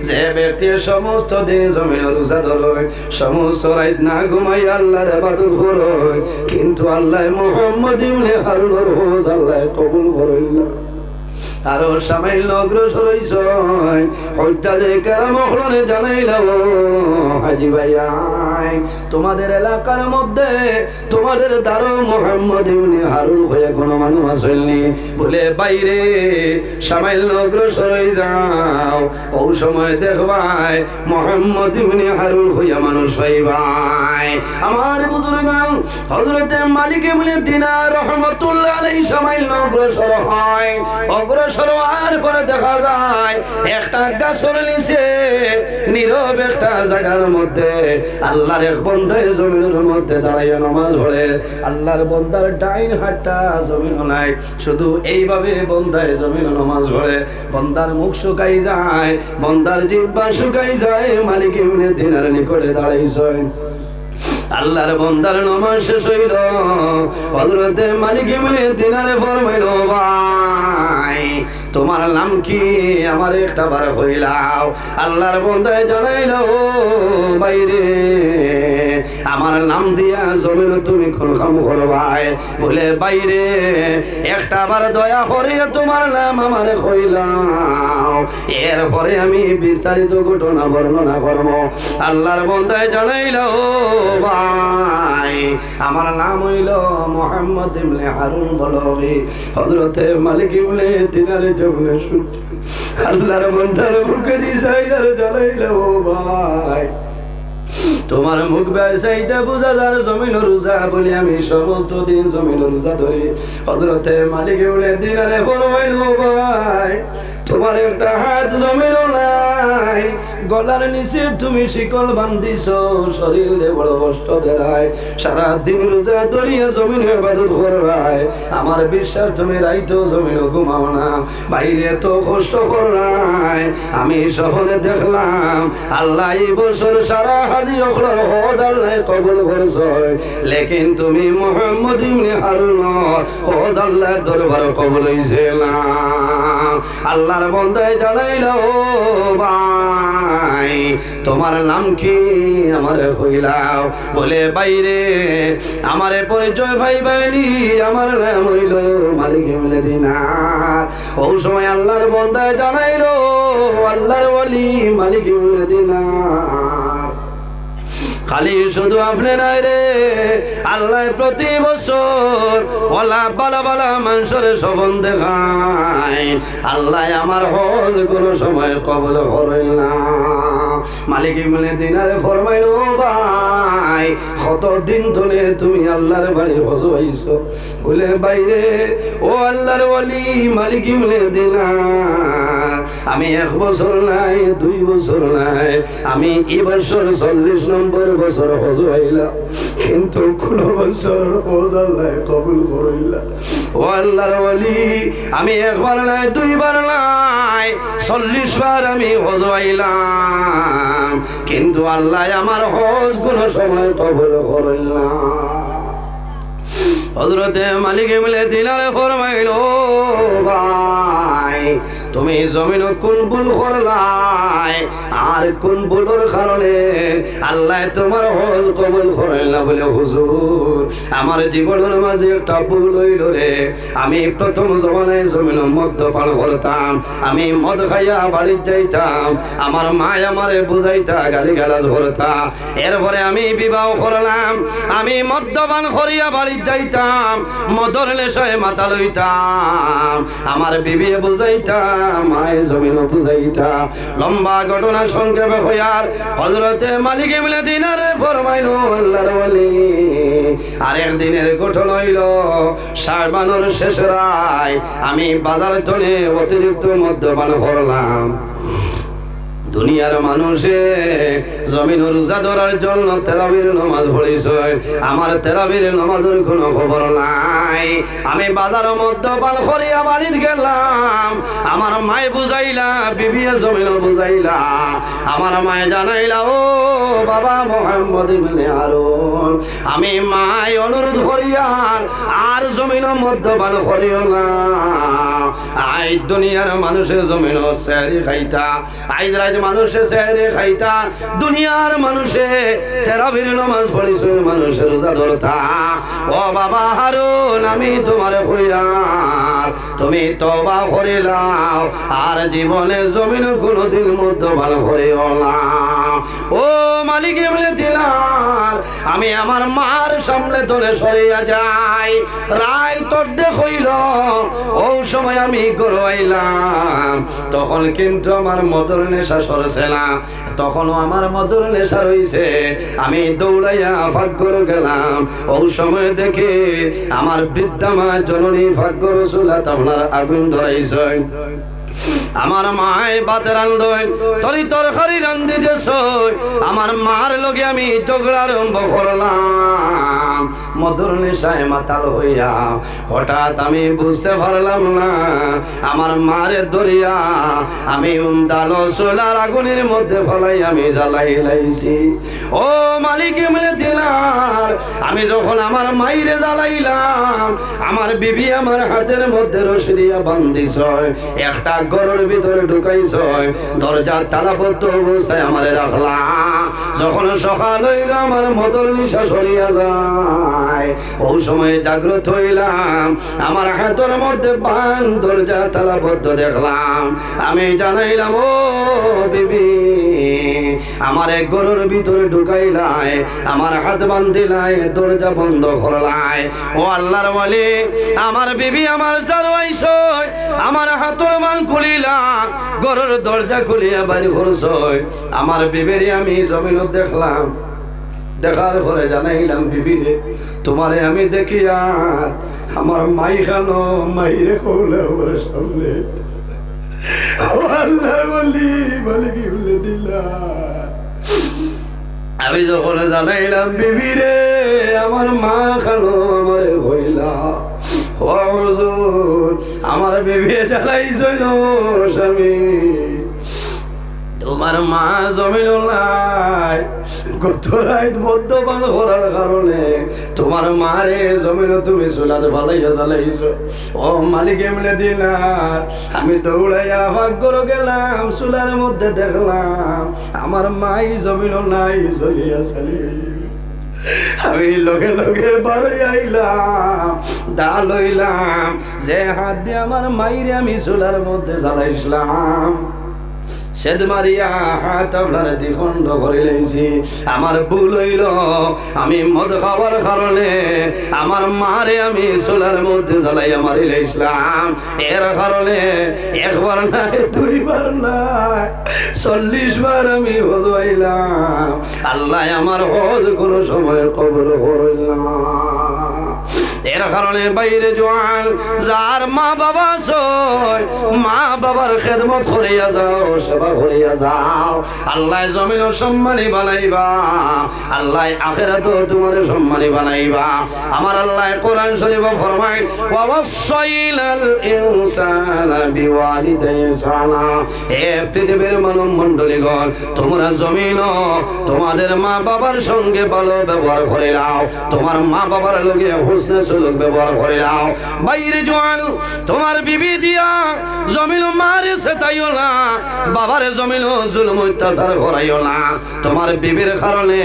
যে ব্যক্তি সমস্ত দিন জমিন রোজা ধরে, সমস্ত রাত না ঘুমাই আল্লাহর ইবাদত করে, কিন্তু আল্লাহ মুহাম্মদ ইবনে হারুনের হজ আল্লাহ কবুল করিল। আরো সামান্য অগ্রসর হইছ হইতা যে কেরাম জানাইল হাজি ভাই তোমাদের এলাকার মধ্যে তোমাদের দ্বারো মোহাম্মদ ইবনে হারুন হয়ে কোনো মানুষ আসেননি বলে বাইরে সামান্য অগ্রসর হয়ে যাও ও সময় দেখবাই মোহাম্মদ ইবনে হারুন হইয়া মানুষ হইবাই আমার বুজুর্গান হযরতে মালিক ইবনে দিনার রাহমাতুল্লাহ আলাইহি সামান্য অগ্রসর হয় অগ্রসর হওয়ার পরে দেখা যায় একটা গাছের নিচে নীরব একটা জায়গার মধ্যে আল্লাহর এক বান্দা জমিনের মধ্যে দাঁড়াইয়া নামাজ পড়ে আল্লাহর বান্দার ডাইন হাতটা জমিন নাই শুধু এইভাবে বান্দায় জমিন নামাজ পড়ে বান্দার মুখ শুকাই যায় বান্দার জিহ্বা শুকাই যায় মালিক ইবনে দিনার নিকটে দাঁড়াইছেন আল্লাহর বান্দার নামাজ শেষ হইল হযরতে মালিক ইবনে দিনারে ফরমাইলো ভাই তোমার নাম কি আমার একটা বার হইলাও আল্লাহর বান্দায় জানাইলো বাইরে আমার নাম দিয়া জমিন তুমি কোন কাম করবাই বলে বাইরে একটা বার দয়া করে তোমার নাম আমারে কইলাও এরপরে আমি বিস্তারিত ঘটনা বর্ণনা করব আল্লাহর বান্দায় জানাইলো ভাই আমার নাম হইল মোহাম্মদ ইবনে হারুন বলবি হযরতে মালিক ইবনে দিনারে জমিনে শুনছি আল্লাহর বান্দার মুখে দিছাইলার জানাইলো ভাই তোমার মুখ বেসাইতে বুঝা যার জমিন রোজা বলি আমি সমস্ত দিন জমিন রোজা ধরি হযরতে মালিক ইবনে দিনারে ফরমাইলো ভাই তোমার একটা হাত জমিন নাই গলার নিচে তুমি শিকল বান্ধিছো শরীর দে বড় কষ্ট দেয় সারা দিন রোজা ধরিয়া জমিন ইবাদত করবাই আমার বিশ্বাস তুমি রাইতো জমিন ঘুমাও না বাইরে তো কষ্ট করাই আমি সহনে দেখলাম আল্লাহ এই বছর সারা হাজি অখলার হজ আল্লাহ কবুল করছো লেকিন তুমি মোহাম্মদ ইবনে হারুন হজ আল্লাহ দরবার কবুল হইছে না আল্লাহর বান্দায় জানাইলো ভাই তোমার নাম কি আমারে কইলাও বলে বাইরে আমারে পরিচয় ভাই বাইরি আমার নাম হইল মালিক ইবনে দিনার ও সময় আল্লাহর বান্দায় জানাইলো আল্লাহর ওলি মালিক ইবনে দিনার খালি শুধু আপনি নাই রে আল্লাহ প্রতি বছর ওলা বালা বালা মানুষের সবন দেখায় আল্লাহ আমার হজ কোনো সময় কবল করেন না মালিক ইবনে দিনারে ফরমাইলো ভাই কত দিন ধরে তুমি আল্লাহর বাড়ি হজ হইছো বলে বাইরে ও আল্লাহর ওলি মালিক ইবনে দিনার আমি 1 বছর নাই 2 বছর নাই আমি এই বছর 40 নম্বর বছর হজ হইলাম কিন্তু কোন বছর হজ আল্লাহ কবুল করিলা ও আল্লাহর ওলি আমি 1 বার নাই 2 বার নাই 40 বার আমি হজ হইলাম কিন্তু আল্লাহ আমার হজ কোন সময় কবুল করিলা হযরতে মালিক ইবনে দিনারে ফরমাইলো ভাই তুমি জমিন কোন ভুল করলাই আর কোন ভুলের কারণে আল্লাহ তোমার হজ কবুল করেন না বলে হুজুর আমার জীবনের মাঝে একটা ভুল হইল রে আমি প্রথম জমানায় জমিন মদ্যপান করতাম আমি মদ খাইয়া বাড়ি যাইতাম আমার মা আমারে বুঝাইতা গালিগালাজ করতা এরপরে আমি বিবাহ করলাম আমি মদ্যপান করিয়া বাড়ি যাইতাম মদর নেশায় মাথা লইতাম আমার বিবি বুঝাইতাম মায়ের জমিন বুঝাইতা লম্বা ঘটনা সংক্ষেপে হইয়ার হযরতে মালিক ইবনে দিনার ফরমাইলো আল্লাহর ওলি আরেক দিনের ঘটনা হইল শাবানের শেষ রায় আমি বাজার তলে অতিরিক্ত মদ্যপান করলাম দুনিয়ার মানুষে জমিন রোজা ধরার জন্য তেরাবির নামাজ পড়েছে আমার তেরাবির নামাজের কোনো খবর নাই আমি বাজার মদ্যপান করিয়া বাড়িতে গেলাম আমার মায় বুঝাইলা বিবিয়া জমিন বুঝাইলা আমার মায় জানাইলা ও বাবা মোহাম্মদ ইবনে হারুন আমি মায় অনুরোধ করিয়ার আর জমিন মদ্যপান করিও না আই দুনিয়ার মানুষের জমিন সেহরি খাইতা আইজ রাজ মানুষে সেহরি খাইতা দুনিয়ার মানুষে তেরাবির নামাজ পড়িছে মানুষের রোজা ধরতা ও বাবা হারুন আমি তোমারে কইলাম তুমি তওবা করিলাও আর জীবনে জমিন কোনদিন মদ্যপান করিও না ও মালিক এমনি দিলার আমি আমার মার সামনে তোলে সরিয়া যাই রায় তোর দেখইল ও সময় আমি গড়াইলাম তখন কিন্তু আমার মদর নেশা সরছে না তখনও আমার মদর নেশা রইছে আমি দৌড়াইয়া ভাগ্যর গেলাম ও সময় দেখে আমার বৃদ্ধা মা জননী ভাগ্য রসুলা আপনার আগুন ধরাইছে আমার মায় বাতের আন্দোলন তরি তরকারি রান্ধি যে আমার মার লগে আমি ঝগড়া আরম্ভ করলাম মধুর নেশায় মাতাল হইয়া হঠাৎ আমি বুঝতে পারলাম না আমার মারে দরিয়া আমি ডালো সোলার আগুনের মধ্যে ফলাই আমি জ্বালাই লাইছি ও মালিক মিলে দিলার আমি যখন আমার মাইরে জ্বালাইলাম আমার বিবি আমার হাতের মধ্যে রশি দিয়া বান্ধিছ একটা ঘরের ভিতরে ঢুকাইছ দরজা তালাবদ্ধ অবস্থায় আমারে রাখলাম যখন সকাল হইল আমার মদর নিশা সরিয়া যায় ও সময় জাগ্রত হইলাম আমার হাতের মধ্যে বান দরজা তালাবদ্ধ দেখলাম আমি জানাইলাম ও বিবি আমার এক ঘরের ভিতরে ঢুকাইলাই আমার হাত বান্ধিলাই দরজা বন্ধ করলাই ও আল্লাহর ওয়ালি আমার বিবি আমার জারওয়াইছ আমার হাতের মান খুলিলা ঘরের দরজা খুলিয়া বাড়ি ঘরছ আমার বিবিরে আমি জমিন দেখলাম দেখার পরে জানাইলাম বিবিরে তোমারে আমি দেখি আর আমার মাই খানো মাইরে কৌলে ওরে সামনে আল্লাহর ওয়ালি বলে কি বলে দিলা আমি যখন জানাইলাম বিবিরে আমার মা খানো আমারে হইলা ও হুজুর আমার বিবি জানাইছিল স্বামী তোমার মা জমিন নাই গত রাত মদ্যপান করার কারণে তোমার মারে জমিন তুমি চুলাতে ভালাইয়া জ্বালাইছ ও মালিক এমনি দিলার আমি দৌড়াইয়া ভাগ্যর গেলাম চুলার মধ্যে দেখলাম আমার মাই জমিন নাই জ্বলিয়া চালি আমি লগে লগে বাড়ি আইলাম দা লইলাম যে হাত দিয়ে আমার মাইরে আমি চুলার মধ্যে জ্বালাইছিলাম সেদ মারিয়া হাত আপনার দ্বিখণ্ড করে লেছি আমার ভুল হইল আমি মদ খাওয়ার কারণে আমার মারে আমি চুলার মধ্যে জ্বালাইয়া মারি লেছিলাম এর কারণে একবার নাই দুইবার নাই 40 বার আমি হজ হইলাম আল্লাহ আমার হজ কোনো সময় কবুল করল না এর কারণে বাইরে জোয়ান যার মা বাবা সই মা বাবার খেদমত করিয়া যাও সেবা করিয়া যাও আল্লাহ জমিন সম্মানী বানাইবা আল্লাহ আখিরাত তোমার সম্মানী বানাইবা আমার আল্লাহ কোরআন শরীফ ফরমায় ওয়াসাইলাল ইনসানা বিওয়ালিদাইহি ইহসানা এ পৃথিবীর মানব মণ্ডলীগণ তোমরা জমিন তোমাদের মা বাবার সঙ্গে ভালো ব্যবহার করে নাও তোমার মা বাবার লগে হুসনে সুলুক ব্যবহার করে নাও বাইরে জোয়ান তোমার বিবি দিয়া জমিন মারে সেটাইও না বাবারে জমিন জুলুম অত্যাচার করাইও না তোমার বিবির কারণে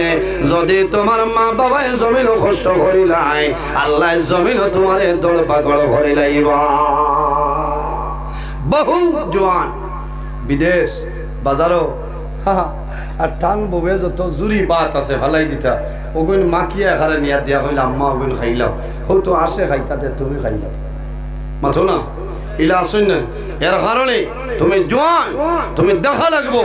যদি তোমার মা বাবায় জমিন কষ্ট করিলাই আল্লাহ জমিন তোমারে দৌড় পাকড় করিলাইবা বহু জোয়ান বিদেশ বাজারও আর টান ববে যত জুরি বাত আছে ভালাই দিতা ওগুন মাকিয়া এখানে নিয়া দিয়া কইলা আম্মা ওগুন খাইলাও হো তো আসে খাইতাতে তুমি খাইলাও মাথো না ইলা আসুন না এর কারণে তুমি জোয়ান তুমি দেখা লাগবো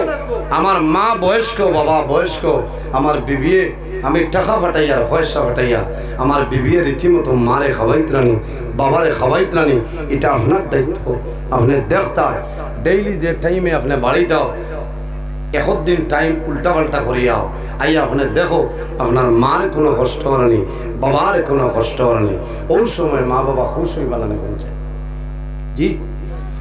আমার মা বয়স্ক বাবা বয়স্ক আমার বিবিয়ে আমি টাকা ফাটাইয়া পয়সা ফাটাইয়া আমার বিবিয়ে রীতিমতো মারে খাওয়াইত রানি বাবারে খাওয়াইত রানি এটা আপনার দায়িত্ব আপনি দেখতা ডেইলি যে টাইমে আপনি বাড়ি দাও একদিন টাইম উল্টা পাল্টা করিয়াও আইয়া আপনি দেখো আপনার মার কোনো কষ্ট হয়নি বাবার কোনো কষ্ট হয়নি ওই সময় মা বাবা খুশ হয়ে বানানো করছে জি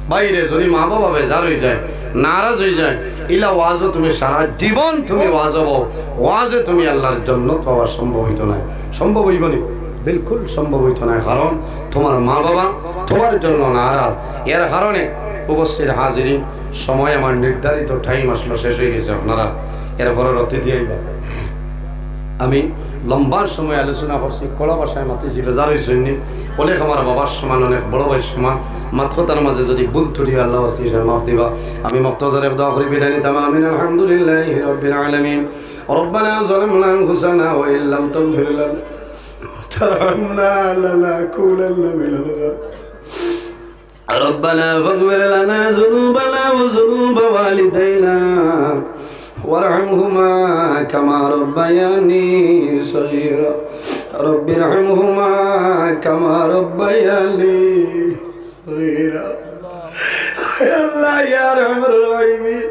বাইরে যদি মা বাবা বেজার হয়ে যায় নারাজ হয়ে যায় ইলা ওয়াজও তুমি সারা জীবন তুমি ওয়াজ হবো ওয়াজে তুমি আল্লাহর জন্য পাওয়া সম্ভব হইতো না সম্ভব হইব না বিলকুল সম্ভব হইতো না কারণ তোমার মা বাবা তোমার জন্য নারাজ এর কারণে উপস্থিত হাজিরিন সময় আমার নির্ধারিত টাইম আসলো শেষ হয়ে গেছে আপনারা এরপরে অতিথি আইবা আমি লম্বার সময় আলোচনা করছি কড়া ভাষায় মাতিছি বেজার হয়েছেননি অনেক আমার বাবার সমান অনেক বড় ভাইয়ের সমান মাত্র তার মাঝে যদি ভুল ত্রুটি আল্লাহ মাফ দিবা আমি মক্তজারে দোয়া করি বিদায় নিতাম আমিন আলহামদুলিল্লাহি রাব্বিল আলামিন ربنا ظلمنا أنفسنا وإن لم تغفر لنا وترحمنا لنكونن من الخاسرين ربنا فاغفر لنا ذنوبنا وذنوب والدينا وارحمهما كما ربياني صغيرا رب ارحمهما كما ربياني صغيرا يا الله يا ارحم الراحمين